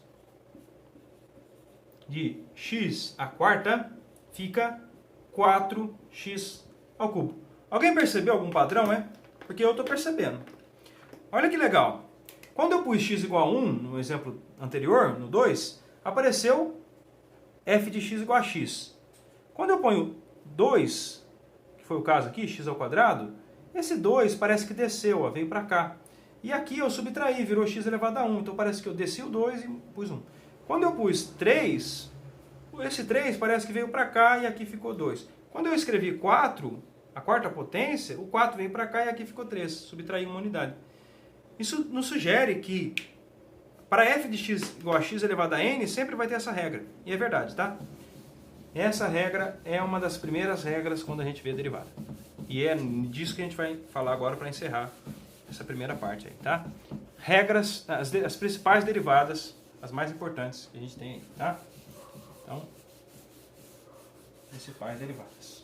de x à quarta fica 4x². ao cubo. Alguém percebeu algum padrão, é? Porque eu estou percebendo. Olha que legal. Quando eu pus x igual a 1, no exemplo anterior, no 2, apareceu f de x igual a x. Quando eu ponho 2, que foi o caso aqui, x ao quadrado, esse 2 parece que desceu, ó, veio para cá. E aqui eu subtraí, virou x elevado a 1. Então parece que eu desci o 2 e pus 1. Quando eu pus 3, esse 3 parece que veio para cá e aqui ficou 2. Quando eu escrevi 4, a quarta potência, o 4 veio para cá e aqui ficou 3. Subtraí uma unidade. Isso nos sugere que para f de x igual a x elevado a n, sempre vai ter essa regra. E é verdade, tá? Essa regra é uma das primeiras regras quando a gente vê derivada. E é disso que a gente vai falar agora para encerrar essa primeira parte aí, tá? Regras, as principais derivadas, as mais importantes que a gente tem aí, tá? Então, principais derivadas.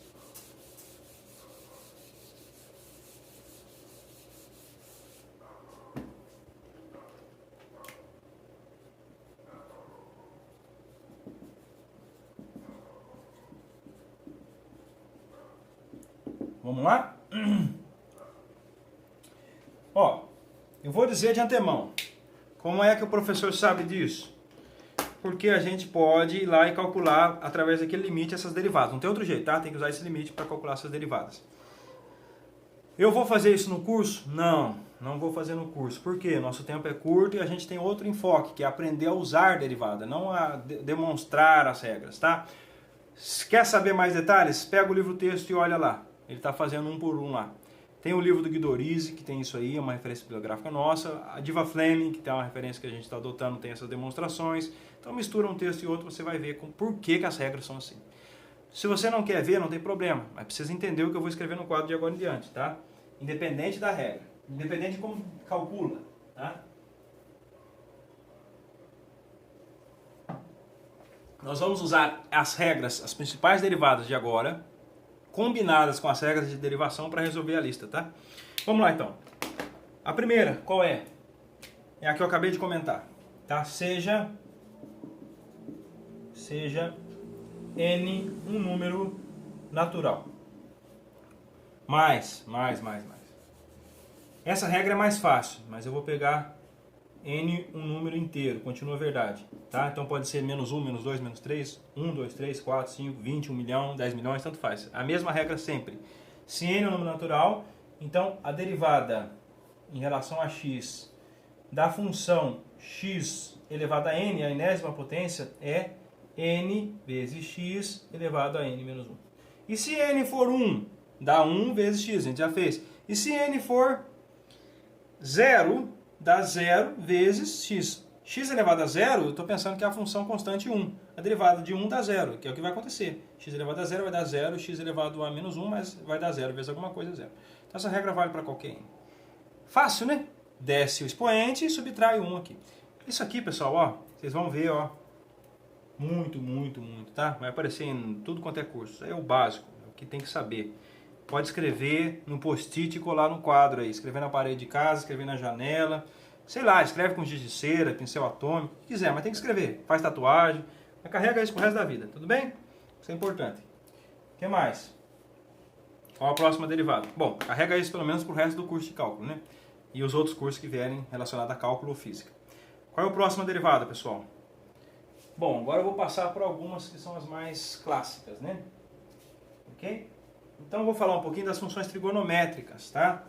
Vamos lá? Ó, eu vou dizer de antemão, como é que o professor sabe disso? Porque a gente pode ir lá e calcular através daquele limite essas derivadas. Não tem outro jeito, tá? Tem que usar esse limite para calcular essas derivadas. Eu vou fazer isso no curso? Não, não vou fazer no curso. Por quê? Nosso tempo é curto e a gente tem outro enfoque, que é aprender a usar derivada, não a demonstrar as regras, tá? Quer saber mais detalhes? Pega o livro-texto e olha lá. Ele está fazendo um por um lá. Tem o livro do Guido Orizzi, que tem isso aí, é uma referência bibliográfica nossa. A Diva Fleming, que tem uma referência que a gente está adotando, tem essas demonstrações. Então mistura um texto e outro, você vai ver por que as regras são assim. Se você não quer ver, não tem problema, mas precisa entender o que eu vou escrever no quadro de agora em diante, tá? Independente da regra, independente de como calcula, tá? Nós vamos usar as regras, as principais derivadas de agora, combinadas com as regras de derivação para resolver a lista, tá? Vamos lá então. A primeira, qual é? É a que eu acabei de comentar, tá? Seja n um número natural. Mais. Essa regra é mais fácil, mas eu vou pegar n um número inteiro, continua verdade, tá? Então pode ser menos 1, menos 2, menos 3, 1, 2, 3, 4, 5, 20, 1 milhão, 10 milhões, tanto faz. A mesma regra sempre. Se n é um número natural, então a derivada em relação a x da função x elevado a n, a enésima potência, é n vezes x elevado a n menos 1. E se n for 1, dá 1 vezes x, a gente já fez. E se n for 0, dá 0 vezes x. X elevado a 0, eu estou pensando que é a função constante 1. A derivada de 1 dá 0, que é o que vai acontecer. X elevado a 0 vai dar 0, x elevado a menos 1, mas vai dar 0 vezes alguma coisa, 0. Então essa regra vale para qualquer n. Fácil, né? Desce o expoente e subtrai 1 aqui. Isso aqui, pessoal, ó, vocês vão ver, ó, muito, tá? Vai aparecer em tudo quanto é curso. É o básico, é o que tem que saber. Pode escrever no post-it e colar no quadro aí. Escrever na parede de casa, escrever na janela. Sei lá, escreve com giz de cera, pincel atômico, o que quiser, mas tem que escrever. Faz tatuagem, carrega isso pro resto da vida, tudo bem? Isso é importante. O que mais? Qual a próxima derivada? Bom, carrega isso pelo menos pro resto do curso de cálculo, né? E os outros cursos que vierem relacionados a cálculo ou física. Qual é a próxima derivada, pessoal? Bom, agora eu vou passar por algumas que são as mais clássicas, né? Ok? Então eu vou falar um pouquinho das funções trigonométricas, tá?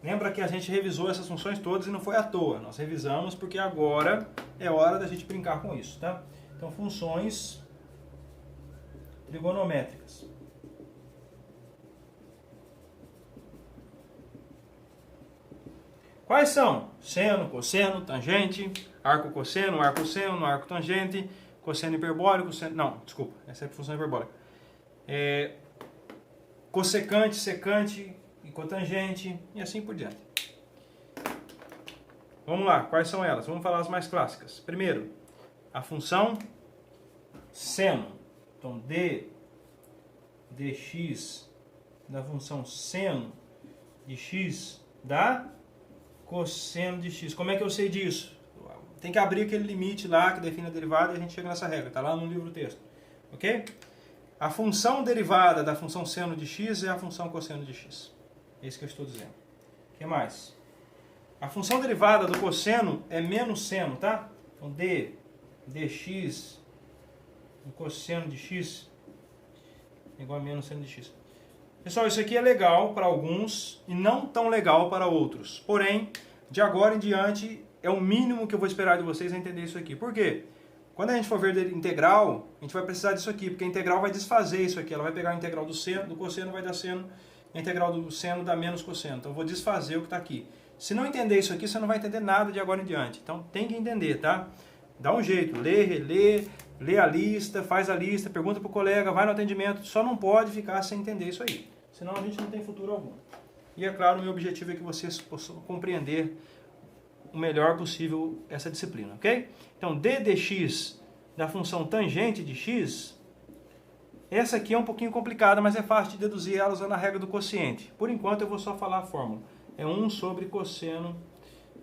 Lembra que a gente revisou essas funções todas e não foi à toa. Nós revisamos porque agora é hora da gente brincar com isso, tá? Então, funções trigonométricas. Quais são? Seno, cosseno, tangente, arco cosseno, arco tangente, cosseno hiperbólico, não, desculpa, essa é a função hiperbólica. Cossecante, secante e cotangente e assim por diante. Vamos lá, quais são elas? Vamos falar as mais clássicas. Primeiro, a função seno. Então, dx da função seno de x dá cosseno de x. Como é que eu sei disso? Tem que abrir aquele limite lá que define a derivada e a gente chega nessa regra. Está lá no livro texto. Ok? A função derivada da função seno de x é a função cosseno de x. É isso que eu estou dizendo. O que mais? A função derivada do cosseno é menos seno, tá? Então, dx do cosseno de x é igual a menos seno de x. Pessoal, isso aqui é legal para alguns e não tão legal para outros. Porém, de agora em diante, é o mínimo que eu vou esperar de vocês a entender isso aqui. Por quê? Quando a gente for ver integral, a gente vai precisar disso aqui, porque a integral vai desfazer isso aqui. Ela vai pegar a integral do seno, do cosseno vai dar seno, a integral do seno dá menos cosseno. Então eu vou desfazer o que está aqui. Se não entender isso aqui, você não vai entender nada de agora em diante. Então tem que entender, tá? Dá um jeito, lê, relê, lê a lista, faz a lista, pergunta para o colega, vai no atendimento. Só não pode ficar sem entender isso aí. Senão a gente não tem futuro algum. E é claro, o meu objetivo é que vocês possam compreender o melhor possível essa disciplina, ok? Então, d dx da função tangente de x, essa aqui é um pouquinho complicada, mas é fácil de deduzir ela usando a regra do quociente. Por enquanto, eu vou só falar a fórmula. É 1 sobre cosseno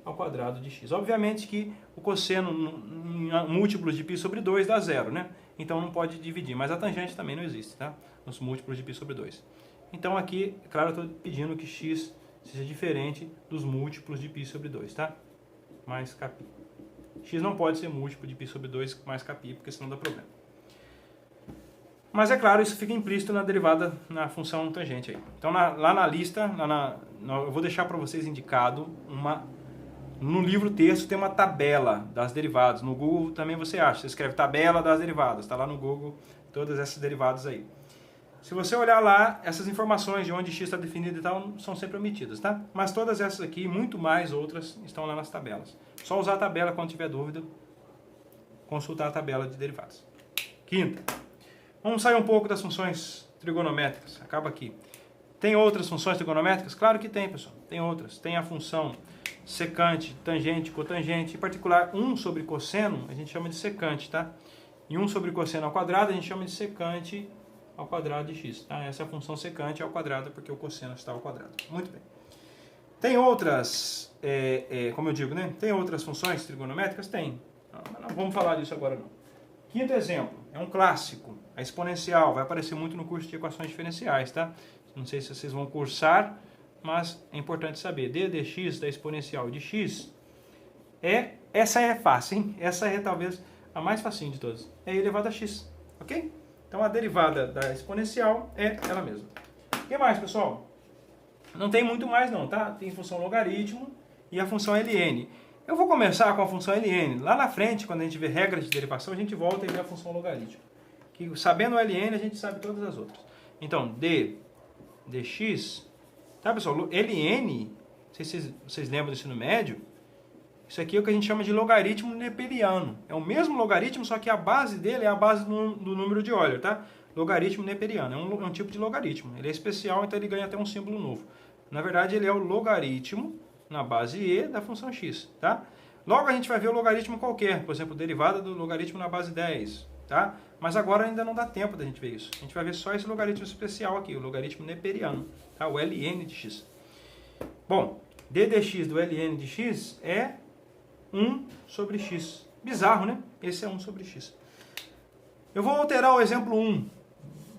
ao quadrado de x. Obviamente que o cosseno em múltiplos de π sobre 2 dá 0, né? Então não pode dividir, mas a tangente também não existe, tá? Nos múltiplos de π sobre 2. Então aqui, claro, eu estou pedindo que x seja diferente dos múltiplos de π sobre 2, tá? Mais κ. X não pode ser múltiplo de π sobre 2 mais κ, porque senão dá problema. Mas é claro, isso fica implícito na derivada, na função tangente aí. Então lá na lista, eu vou deixar para vocês indicado no livro texto tem uma tabela das derivadas. No Google também você acha, você escreve tabela das derivadas, está lá no Google todas essas derivadas aí. Se você olhar lá, essas informações de onde x está definido e tal, são sempre omitidas, tá? Mas todas essas aqui, muito mais outras, estão lá nas tabelas. Só usar a tabela quando tiver dúvida, consultar a tabela de derivadas. Quinta. Vamos sair um pouco das funções trigonométricas. Acaba aqui. Tem outras funções trigonométricas? Claro que tem, pessoal. Tem outras. Tem a função secante, tangente, cotangente. Em particular, 1 sobre cosseno, a gente chama de secante, tá? E 1 sobre cosseno ao quadrado, a gente chama de secante ao quadrado de x, tá? Essa é a função secante ao quadrado, porque o cosseno está ao quadrado. Muito bem. Tem outras, como eu digo, né? Tem outras funções trigonométricas? Tem. Não vamos falar disso agora, não. Quinto exemplo, é um clássico, a exponencial. Vai aparecer muito no curso de equações diferenciais, tá? Não sei se vocês vão cursar, mas é importante saber. d dx da exponencial de x, essa é fácil, hein? Essa é talvez a mais facinha de todas. É elevado a x, ok? Então a derivada da exponencial é ela mesma. O que mais, pessoal? Não tem muito mais não, tá? Tem função logaritmo e a função ln. Eu vou começar com a função ln. Lá na frente, quando a gente vê regras de derivação, a gente volta e vê a função logaritmo. Que, sabendo o ln, a gente sabe todas as outras. Então, dx, tá, pessoal? Ln, não sei se vocês lembram do ensino médio, isso aqui é o que a gente chama de logaritmo neperiano. É o mesmo logaritmo, só que a base dele é a base do número de Euler, tá? Logaritmo neperiano. É um tipo de logaritmo. Ele é especial, então ele ganha até um símbolo novo. Na verdade, ele é o logaritmo na base e da função x, tá? Logo a gente vai ver o logaritmo qualquer, por exemplo, derivada do logaritmo na base 10, tá? Mas agora ainda não dá tempo da gente ver isso. A gente vai ver só esse logaritmo especial aqui, o logaritmo neperiano, tá? O ln de x. Bom, d dx do ln de x é 1 sobre x. Bizarro, né? Esse é 1 sobre x. Eu vou alterar o exemplo 1.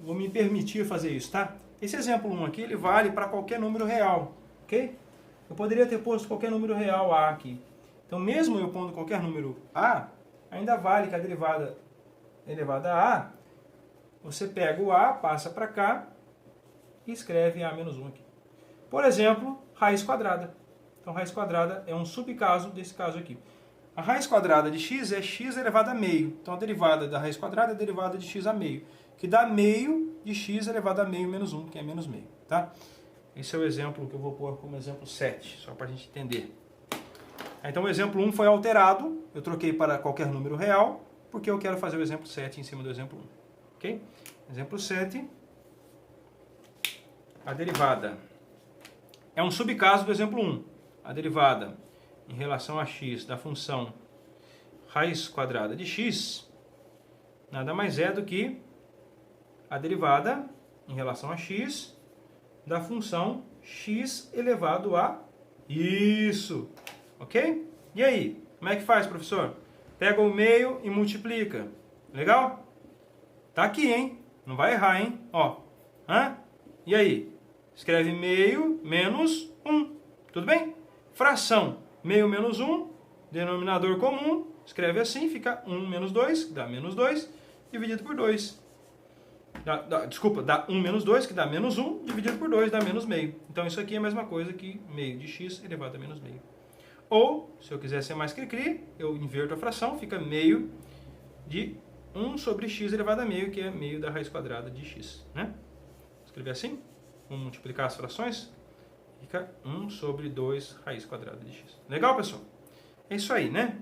Vou me permitir fazer isso, tá? Esse exemplo 1 aqui, ele vale para qualquer número real, ok? Eu poderia ter posto qualquer número real A aqui. Então, mesmo eu pondo qualquer número A, ainda vale que a derivada elevada a A, você pega o A, passa para cá e escreve A menos 1 aqui. Por exemplo, raiz quadrada. Então, raiz quadrada é um subcaso desse caso aqui. A raiz quadrada de x é x elevado a meio. Então, a derivada da raiz quadrada é a derivada de x a meio, que dá meio de x elevado a meio menos 1, que é menos meio, tá? Esse é o exemplo que eu vou pôr como exemplo 7, só para a gente entender. Então, o exemplo 1 foi alterado, eu troquei para qualquer número real, porque eu quero fazer o exemplo 7 em cima do exemplo 1. Ok? Exemplo 7, a derivada é um subcaso do exemplo 1. A derivada em relação a x da função raiz quadrada de x nada mais é do que a derivada em relação a x da função x elevado a isso. Ok? E aí? Como é que faz, professor? Pega o meio e multiplica. Legal? Tá aqui, hein? Não vai errar, hein? Ó. Hã? E aí? Escreve meio menos 1. Tudo bem? Fração. Meio menos 1. Denominador comum. Escreve assim. Fica 1 menos 2, que dá menos 2, dividido por 2. Desculpa, dá 1 menos 2, que dá menos 1, dividido por 2, dá menos meio. Então isso aqui é a mesma coisa que meio de x elevado a menos meio. Ou, se eu quiser ser mais cri-cri, eu inverto a fração, fica meio de 1 sobre x elevado a meio, que é meio da raiz quadrada de x. Né? Escrever assim, vamos multiplicar as frações, fica 1 sobre 2 raiz quadrada de x. Legal, pessoal? É isso aí, né?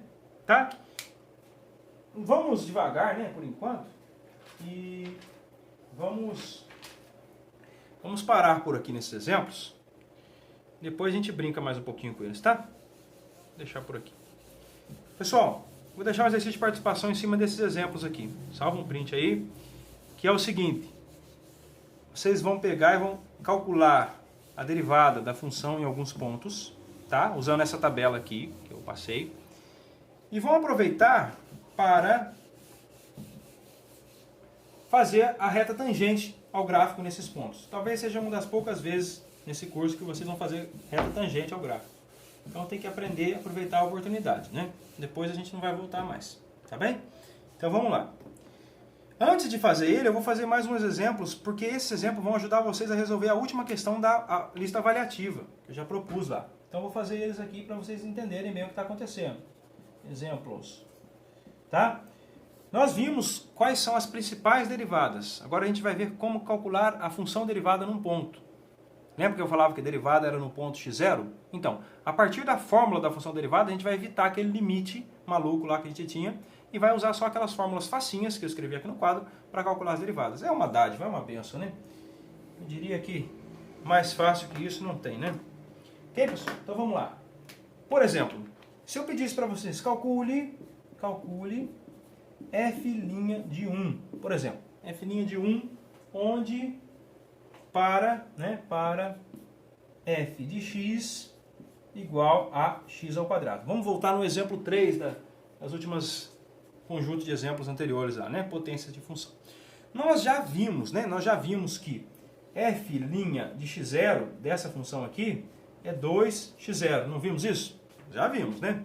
Tá? Vamos devagar, né, por enquanto, e vamos parar por aqui nesses exemplos. Depois a gente brinca mais um pouquinho com eles, tá? Vou deixar por aqui. Pessoal, vou deixar um exercício de participação em cima desses exemplos aqui. Salva um print aí, que é o seguinte. Vocês vão pegar e vão calcular a derivada da função em alguns pontos, tá? Usando essa tabela aqui, que eu passei. E vão aproveitar para fazer a reta tangente ao gráfico nesses pontos. Talvez seja uma das poucas vezes nesse curso que vocês vão fazer reta tangente ao gráfico. Então tem que aprender a aproveitar a oportunidade, né? Depois a gente não vai voltar mais, tá bem? Então vamos lá. Antes de fazer ele, eu vou fazer mais uns exemplos, porque esses exemplos vão ajudar vocês a resolver a última questão da lista avaliativa, que eu já propus lá. Então eu vou fazer eles aqui para vocês entenderem bem o que está acontecendo. Exemplos. Tá? Nós vimos quais são as principais derivadas. Agora a gente vai ver como calcular a função derivada num ponto. Lembra que eu falava que a derivada era no ponto x0? Então, a partir da fórmula da função derivada, a gente vai evitar aquele limite maluco lá que a gente tinha e vai usar só aquelas fórmulas facinhas que eu escrevi aqui no quadro para calcular as derivadas. É uma dádiva, é uma benção, né? Eu diria que mais fácil que isso não tem, né? Ok, pessoal? Então vamos lá. Por exemplo, se eu pedisse para vocês, calcule f' de 1, por exemplo. F' de 1, onde para f de x igual a x ao quadrado. Vamos voltar no exemplo 3 das últimas conjuntos de exemplos anteriores lá, né? Potências de função. Nós já vimos, né? Nós já vimos que f' de x0 dessa função aqui é 2x0. Não vimos isso? Já vimos, né?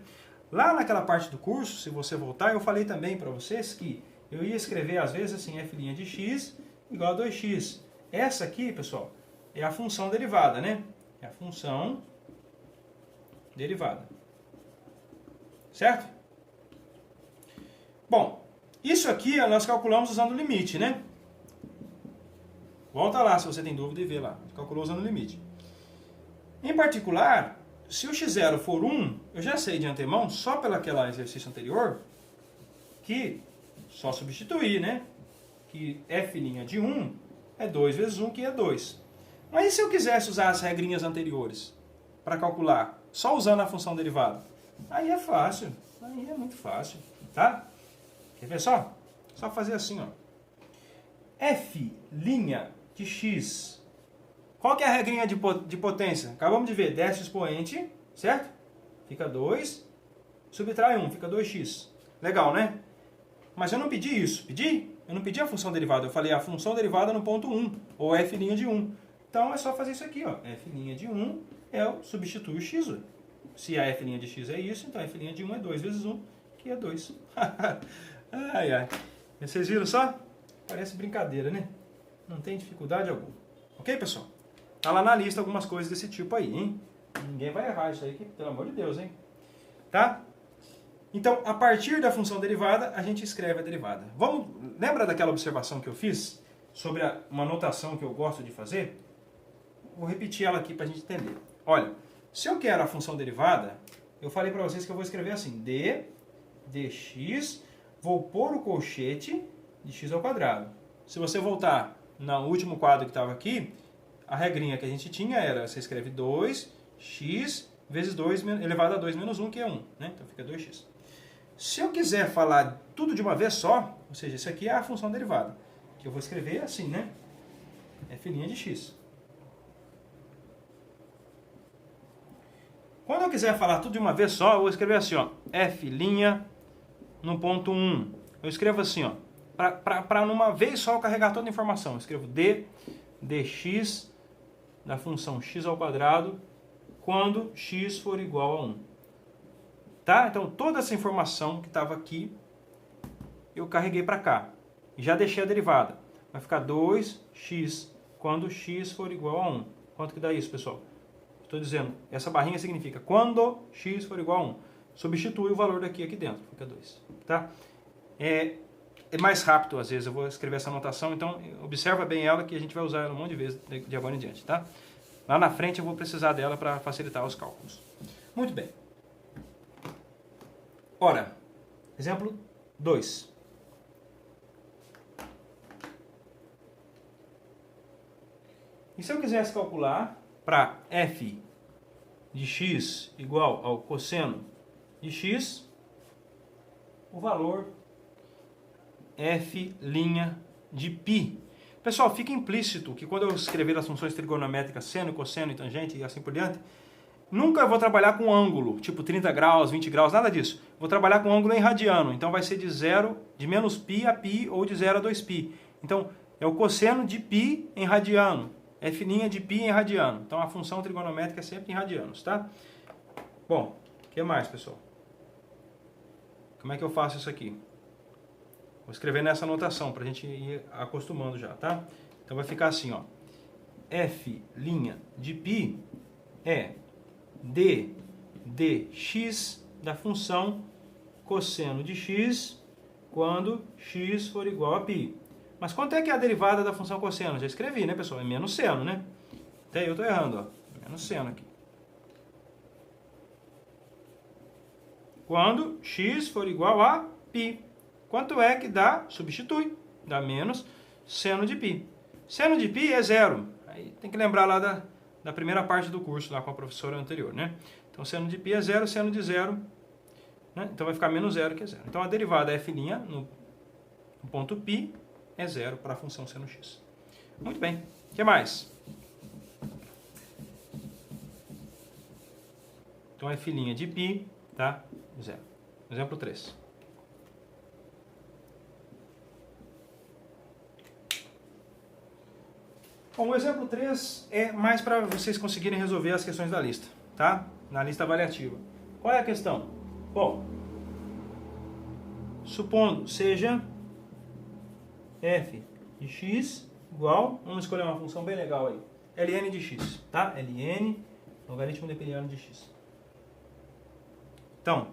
Lá naquela parte do curso, se você voltar, eu falei também para vocês que eu ia escrever às vezes assim, f' de x igual a 2x. Essa aqui, pessoal, é a função derivada, né? É a função derivada. Certo? Bom, isso aqui nós calculamos usando o limite, né? Volta lá se você tem dúvida e vê lá. Calculou usando o limite. Em particular, se o x0 for 1, eu já sei de antemão, só pelo aquele exercício anterior, que só substituir, né? Que f' de 1 é 2 vezes 1, que é 2. Mas e se eu quisesse usar as regrinhas anteriores para calcular, só usando a função derivada? Aí é fácil, aí é muito fácil, tá? Quer ver só? Só fazer assim, ó. f' de x. Qual que é a regrinha de potência? Acabamos de ver, desce o expoente, certo? Fica 2, subtrai 1, fica 2x. Legal, né? Mas eu não pedi isso, pedi? Eu não pedi a função derivada, eu falei a função derivada no ponto 1, ou f' de 1. Então é só fazer isso aqui, ó. f' de 1 substitui o x. Ó. Se a f' de x é isso, então f' de 1 é 2 vezes 1, que é 2. Ai, ai. Vocês viram só? Parece brincadeira, né? Não tem dificuldade alguma. Ok, pessoal? Tá lá na lista algumas coisas desse tipo aí, hein? Ninguém vai errar isso aí, pelo amor de Deus, hein? Tá? Então, a partir da função derivada, a gente escreve a derivada. Lembra daquela observação que eu fiz sobre uma notação que eu gosto de fazer? Vou repetir ela aqui para a gente entender. Olha, se eu quero a função derivada, eu falei para vocês que eu vou escrever assim, d dx, vou pôr o colchete de x ao quadrado. Se você voltar no último quadro que estava aqui, a regrinha que a gente tinha era, você escreve 2x vezes 2 elevado a 2 menos 1, que é 1. Né? Então fica 2x. Se eu quiser falar tudo de uma vez só, ou seja, isso aqui é a função derivada, que eu vou escrever assim, né? f' de x. Quando eu quiser falar tudo de uma vez só, eu vou escrever assim, ó, f' no ponto 1. Eu escrevo assim, ó, para numa vez só eu carregar toda a informação. Eu escrevo d dx da função x ao quadrado quando x for igual a 1. Tá? Então toda essa informação que estava aqui eu carreguei para cá. E já deixei a derivada. Vai ficar 2x quando x for igual a 1. Quanto que dá isso, pessoal? Estou dizendo, essa barrinha significa quando x for igual a 1. Substitui o valor daqui aqui dentro, fica 2. Tá? É mais rápido, às vezes, eu vou escrever essa anotação, então observa bem ela que a gente vai usar ela um monte de vezes de agora em diante. Tá? Lá na frente eu vou precisar dela para facilitar os cálculos. Muito bem. Ora, exemplo 2. E se eu quisesse calcular para f de x igual ao cosseno de x, o valor f' de π. Pessoal, fica implícito que quando eu escrever as funções trigonométricas seno, cosseno e tangente e assim por diante, nunca vou trabalhar com ângulo, tipo 30 graus, 20 graus, nada disso. Vou trabalhar com ângulo em radiano, então vai ser de menos π a π ou de 0 a 2π. Então, é o cosseno de π em radiano. F' de π em radiano. Então a função trigonométrica é sempre em radianos, tá? Bom, o que mais, pessoal? Como é que eu faço isso aqui? Vou escrever nessa anotação para a gente ir acostumando já, tá? Então vai ficar assim, ó. F' de π é d dx da função cosseno de x quando x for igual a π. Mas quanto é que é a derivada da função cosseno? Já escrevi, né, pessoal? É menos seno, né? Até eu estou errando, ó. Menos seno aqui. Quando x for igual a π. Quanto é que dá? Substitui. Dá menos seno de π. Seno de π é 0. Aí tem que lembrar lá da primeira parte do curso, lá com a professora anterior, né? Então, seno de π é 0, seno de 0, né? Então, vai ficar menos 0, que é 0. Então, a derivada f' no ponto π é 0 para a função seno x. Muito bem. O que mais? Então, f' de π dá 0. Exemplo 3. Bom, o exemplo 3 é mais para vocês conseguirem resolver as questões da lista, tá? Na lista avaliativa. Qual é a questão? Bom, supondo seja f de x igual, vamos escolher uma função bem legal aí, ln de x, tá? ln, logaritmo neperiano de x. Então,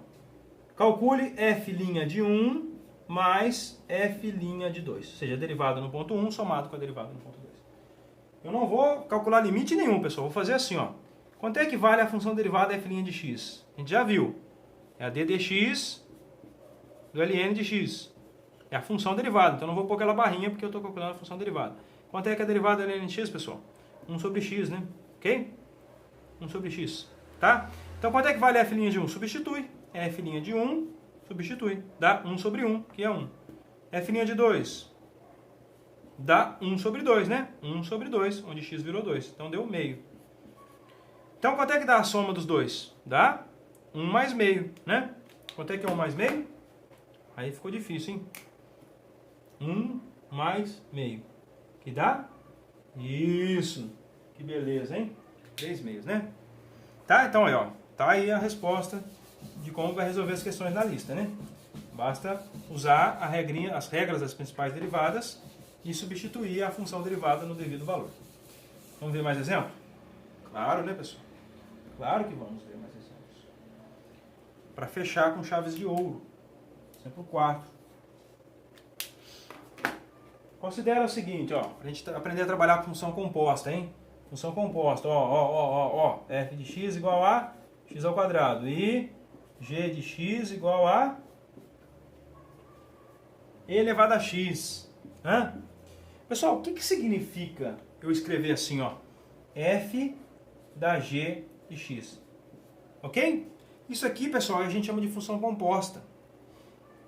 calcule f' de 1 mais f' de 2, ou seja, a derivada no ponto 1 somado com a derivada no ponto 2. Eu não vou calcular limite nenhum, pessoal. Vou fazer assim, ó. Quanto é que vale a função derivada f' de x? A gente já viu. É a d dx do ln de x. É a função derivada. Então, eu não vou pôr aquela barrinha porque eu estou calculando a função derivada. Quanto é que é a derivada do ln de x, pessoal? 1 sobre x, né? Ok? 1 sobre x. Tá? Então, quanto é que vale a f' de 1? Substitui. É f' de 1, substitui. Dá 1 sobre 1, que é 1. F' de 2. Dá 1 sobre 2, né? 1 sobre 2, onde x virou 2. Então, deu meio. Então, quanto é que dá a soma dos dois? Dá 1 mais meio, né? Quanto é que é 1 mais meio? Aí ficou difícil, hein? 1 mais meio. Que dá? Isso! Que beleza, hein? 3 meios, né? Tá? Então, aí, ó. Tá aí a resposta de como vai resolver as questões da lista, né? Basta usar as regras das principais derivadas e substituir a função derivada no devido valor. Vamos ver mais exemplo? Claro, né, pessoal? Claro que vamos ver mais exemplos. Para fechar com chaves de ouro. Exemplo 4. Considera o seguinte, ó, para a gente aprender a trabalhar com função composta, hein? Função composta, ó, f de x igual a x ao quadrado e g de x igual a e elevado a x. Hã? Pessoal, o que significa eu escrever assim, ó, f da g de x? Ok? Isso aqui, pessoal, a gente chama de função composta.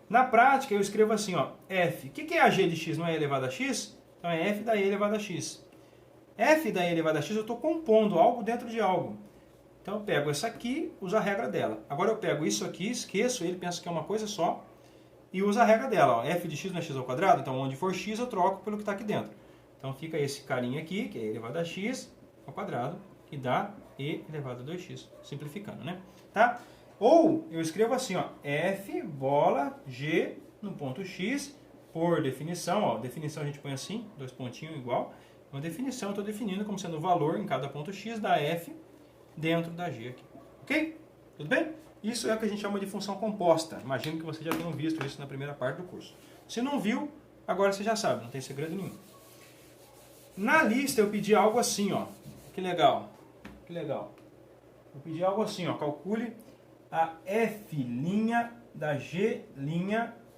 Na prática, eu escrevo assim, ó, f. O que é a g de x? Não é elevado a x? Então é f da e elevado a x. F da e elevado a x, eu estou compondo algo dentro de algo. Então eu pego essa aqui, uso a regra dela. Agora eu pego isso aqui, esqueço ele, penso que é uma coisa só. e usa a regra dela. Ó. F de x não é x ao quadrado, então onde for x eu troco pelo que está aqui dentro. Então fica esse carinha aqui, que é e elevado a x ao quadrado, que dá e elevado a 2x, simplificando, né? Tá? Ou eu escrevo assim, ó, f bola g no ponto x, por definição, ó, definição a gente põe assim, dois pontinhos igual. Uma definição eu estou definindo como sendo o valor em cada ponto x da f dentro da g aqui. Ok? Tudo bem? Isso é o que a gente chama de função composta. Imagino que vocês já tenham visto isso na primeira parte do curso. Se não viu, agora você já sabe, não tem segredo nenhum. Na lista eu pedi algo assim, ó. Que legal. Que legal. Eu pedi algo assim, ó. Calcule a f' da g'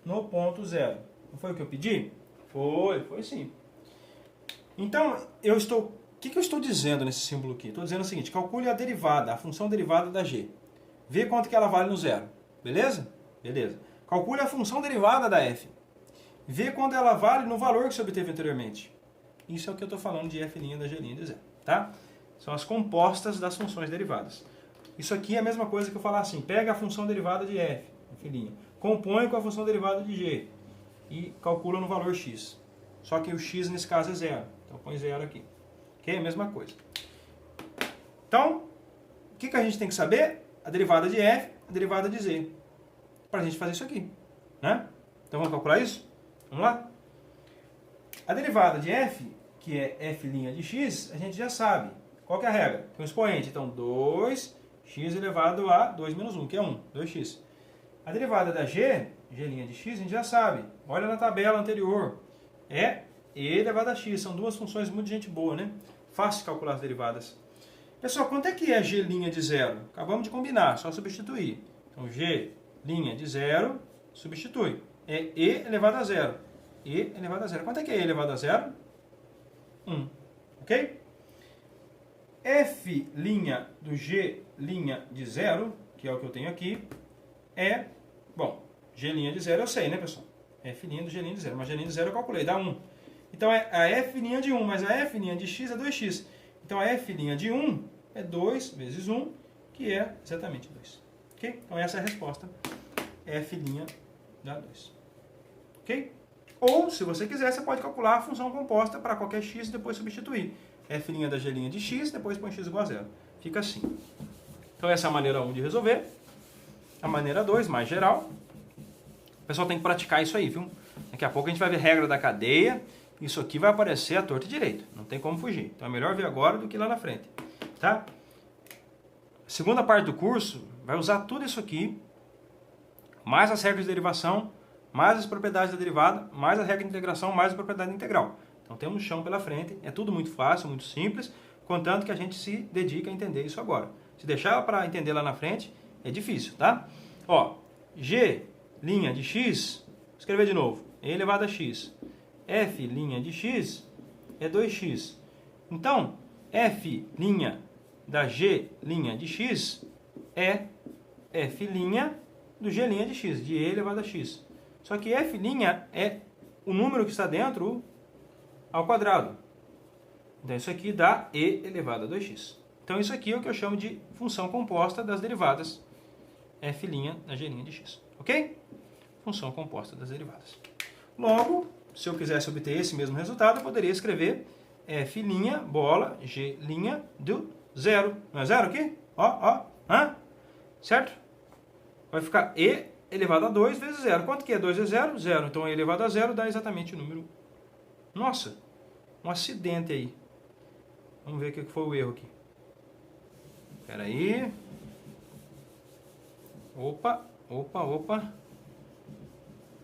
no ponto zero. Não foi o que eu pedi? Foi sim. Então, o que eu estou dizendo nesse símbolo aqui? Estou dizendo o seguinte, calcule a derivada, a função derivada da g. Vê quanto que ela vale no zero. Beleza? Beleza. Calcule a função derivada da f. Vê quanto ela vale no valor que você obteve anteriormente. Isso é o que eu estou falando de f' da g' de zero. Tá? São as compostas das funções derivadas. Isso aqui é a mesma coisa que eu falar assim, pega a função derivada de f, f', compõe com a função derivada de g e calcula no valor x. Só que o x nesse caso é zero. Então põe zero aqui. Ok? A mesma coisa. Então, o que a gente tem que saber? A derivada de f, a derivada de z. Para a gente fazer isso aqui. Né? Então vamos calcular isso? Vamos lá? A derivada de f, que é f' de x, a gente já sabe. Qual que é a regra? Tem um expoente. Então 2x elevado a 2 menos 1, que é 1. 2x. A derivada da g, g' de x, a gente já sabe. Olha na tabela anterior. É e elevado a x. São duas funções muito de gente boa, né? Fácil de calcular as derivadas. Pessoal, quanto é que é g' de zero? Acabamos de combinar, só substituir. Então, g' de zero, substitui. É e elevado a zero. E elevado a zero. Quanto é que é e elevado a zero? 1. Ok? F' do g' de zero, que é o que eu tenho aqui, é... Bom, g' de zero eu sei, né, pessoal? F' do g' de zero. Mas g' de zero eu calculei, dá 1. Então, é a f' de 1, mas a f' de x é 2x. Então, a f' de 1 é 2 vezes 1, que é exatamente 2. Ok? Então, essa é a resposta. F' dá 2. Ok? Ou, se você quiser, você pode calcular a função composta para qualquer x e depois substituir. F' da g' de x, depois põe x igual a 0. Fica assim. Então, essa é a maneira 1 de resolver. A maneira 2, mais geral. O pessoal tem que praticar isso aí, viu? Daqui a pouco a gente vai ver regra da cadeia. Isso aqui vai aparecer à torta e direito. Não tem como fugir. Então, é melhor ver agora do que lá na frente. Tá? A segunda parte do curso vai usar tudo isso aqui, mais as regras de derivação, mais as propriedades da derivada, mais a regra de integração, mais a propriedade integral. Então temos chão pela frente, é tudo muito fácil, muito simples, contanto que a gente se dedica a entender isso agora. Se deixar para entender lá na frente, é difícil, tá? Ó, g' de x, vou escrever de novo, e elevado a x. F' de x é 2x. Então, f' da g' de x é f' do g' de x, de e elevado a x. Só que f' é o número que está dentro ao quadrado. Então, isso aqui dá e elevado a 2x. Então, isso aqui é o que eu chamo de função composta das derivadas f' da g' de x. Ok? Função composta das derivadas. Logo, se eu quisesse obter esse mesmo resultado, eu poderia escrever f' bola g' do zero. Não é zero aqui? Ó. Certo? Vai ficar e elevado a 2 vezes zero. Quanto que é 2 vezes 0? Zero. Então, e elevado a zero dá exatamente o número. Nossa, um acidente aí. Vamos ver o que foi o erro aqui. Espera aí. Opa.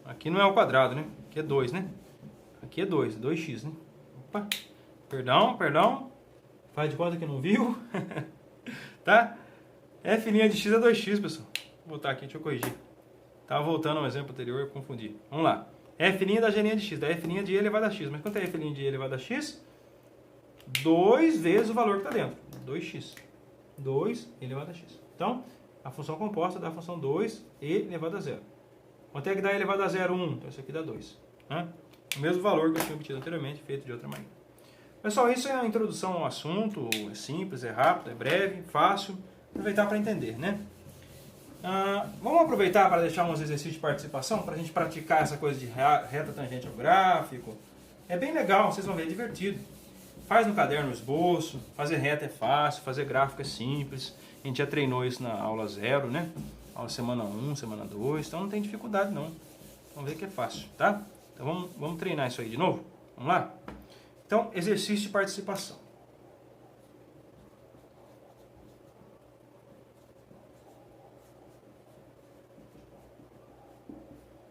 Aqui não é ao quadrado, né? Aqui é 2, né? Aqui é 2, 2x, né? Opa. Perdão. Faz de conta que não viu. Tá? F' de x é 2x, pessoal. Vou botar aqui, deixa eu corrigir. Tava voltando ao exemplo anterior, eu confundi. Vamos lá. F' da g' de x, da f' de e elevado a x. Mas quanto é f' de e elevado a x? 2 vezes o valor que está dentro. 2x. 2 elevado a x. Então, a função composta dá a função 2 e elevado a 0. Quanto é que dá e elevado a 0? 1. Então, isso aqui dá 2. Né? O mesmo valor que eu tinha obtido anteriormente, feito de outra maneira. Pessoal, isso é a introdução ao assunto. É simples, é rápido, é breve, fácil. Aproveitar para entender, né? Vamos aproveitar para deixar uns exercícios de participação, para a gente praticar essa coisa de reta tangente ao gráfico. É bem legal, vocês vão ver, é divertido. Faz no caderno o esboço, fazer reta é fácil, fazer gráfico é simples. A gente já treinou isso na aula 0, né? Aula semana 1, semana 2, então não tem dificuldade não. Vamos ver que é fácil, tá? Então vamos treinar isso aí de novo? Vamos lá? Então, exercício de participação.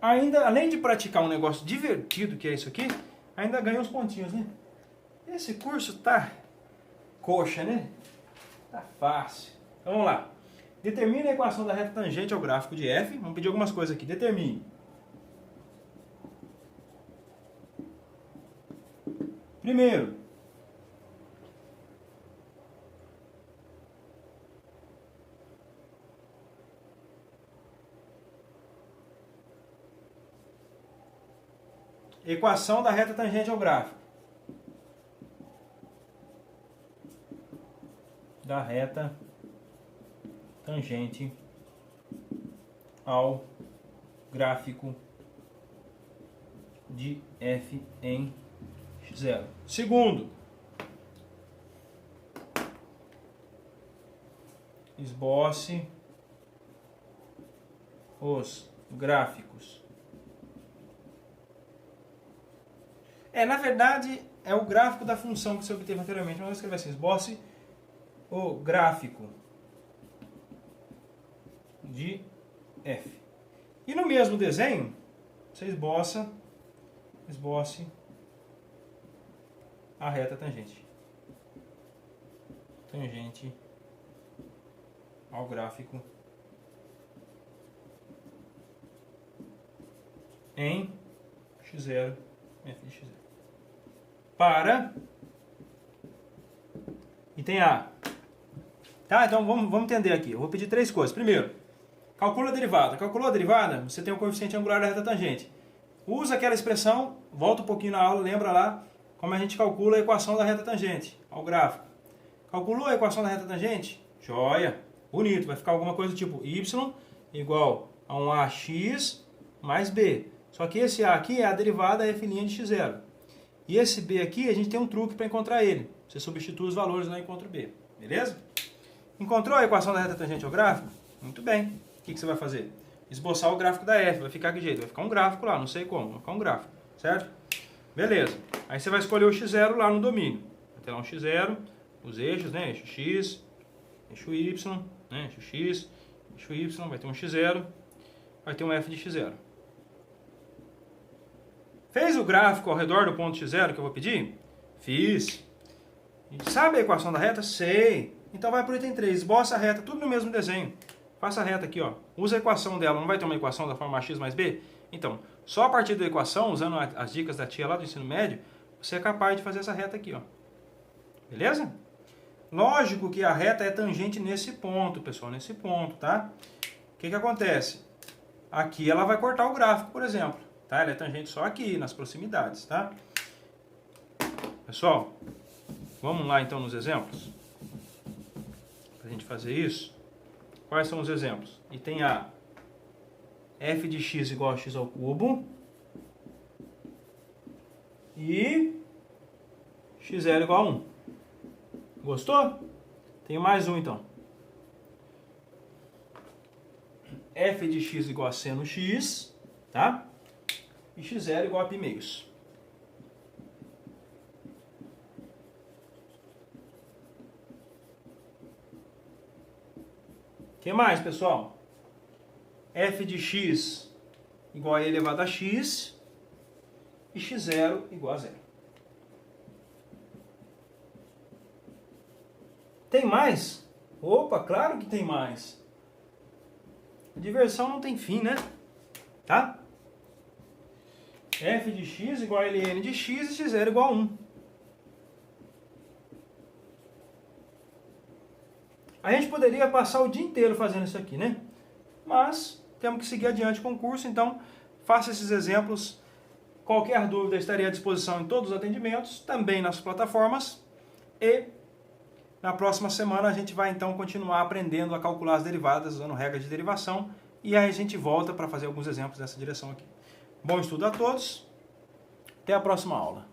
Ainda, além de praticar um negócio divertido, que é isso aqui, ainda ganha uns pontinhos, né? Esse curso tá coxa, né? Tá fácil. Então vamos lá. Determine a equação da reta tangente ao gráfico de f. Vamos pedir algumas coisas aqui. Determine. Primeiro, equação da reta tangente ao gráfico. Da reta tangente ao gráfico de f em x0. Segundo, esboce os gráficos. Na verdade, é o gráfico da função que você obteve anteriormente. Vamos escrever assim, esboce o gráfico de f. E no mesmo desenho, você esboce a reta tangente. Tangente ao gráfico em x0, f de x0. Para e tem A. Tá? Então vamos entender aqui. Eu vou pedir três coisas. Primeiro, calcula a derivada. Calculou a derivada? Você tem o coeficiente angular da reta tangente. Usa aquela expressão, volta um pouquinho na aula, lembra lá como a gente calcula a equação da reta tangente ao gráfico. Calculou a equação da reta tangente? Joia! Bonito. Vai ficar alguma coisa tipo y igual a um ax mais b. Só que esse a aqui é a derivada f' de x0. E esse b aqui, a gente tem um truque para encontrar ele. Você substitui os valores lá e encontra o b. Beleza? Encontrou a equação da reta tangente ao gráfico? Muito bem. O que você vai fazer? Esboçar o gráfico da f. Vai ficar que jeito? Vai ficar um gráfico lá, não sei como. Vai ficar um gráfico. Certo? Beleza. Aí você vai escolher o x0 lá no domínio. Vai ter lá um x0, os eixos, né? Eixo x, eixo y, né? Eixo x, eixo y. Vai ter um x0, vai ter um f de x0. Fez o gráfico ao redor do ponto x0 que eu vou pedir? Fiz. Sabe a equação da reta? Sei. Então vai para o item 3. Esboça a reta, tudo no mesmo desenho. Faça a reta aqui, ó. Usa a equação dela. Não vai ter uma equação da forma x mais b? Então, só a partir da equação, usando as dicas da tia lá do ensino médio, você é capaz de fazer essa reta aqui, ó. Beleza? Lógico que a reta é tangente nesse ponto, pessoal. Nesse ponto, tá? O que acontece? Aqui ela vai cortar o gráfico, por exemplo. Tá? Ela é tangente só aqui, nas proximidades, tá? Pessoal, vamos lá então nos exemplos? Para a gente fazer isso. Quais são os exemplos? Item A. F de x igual a x ao cubo. E x0 igual a 1. Gostou? Tem mais um então. F de x igual a seno x, tá? E x0 igual a π meios. O que mais, pessoal? F de x igual a e elevado a x e x0 igual a 0. Tem mais? Opa, claro que tem mais. A diversão não tem fim, né? Tá? F de x igual a ln de x e x0 igual a 1. A gente poderia passar o dia inteiro fazendo isso aqui, né? Mas temos que seguir adiante com o curso, então faça esses exemplos. Qualquer dúvida estaria à disposição em todos os atendimentos, também nas plataformas. E Na próxima semana a gente vai então continuar aprendendo a calcular as derivadas usando regras de derivação e aí a gente volta para fazer alguns exemplos nessa direção aqui. Bom estudo a todos, até a próxima aula.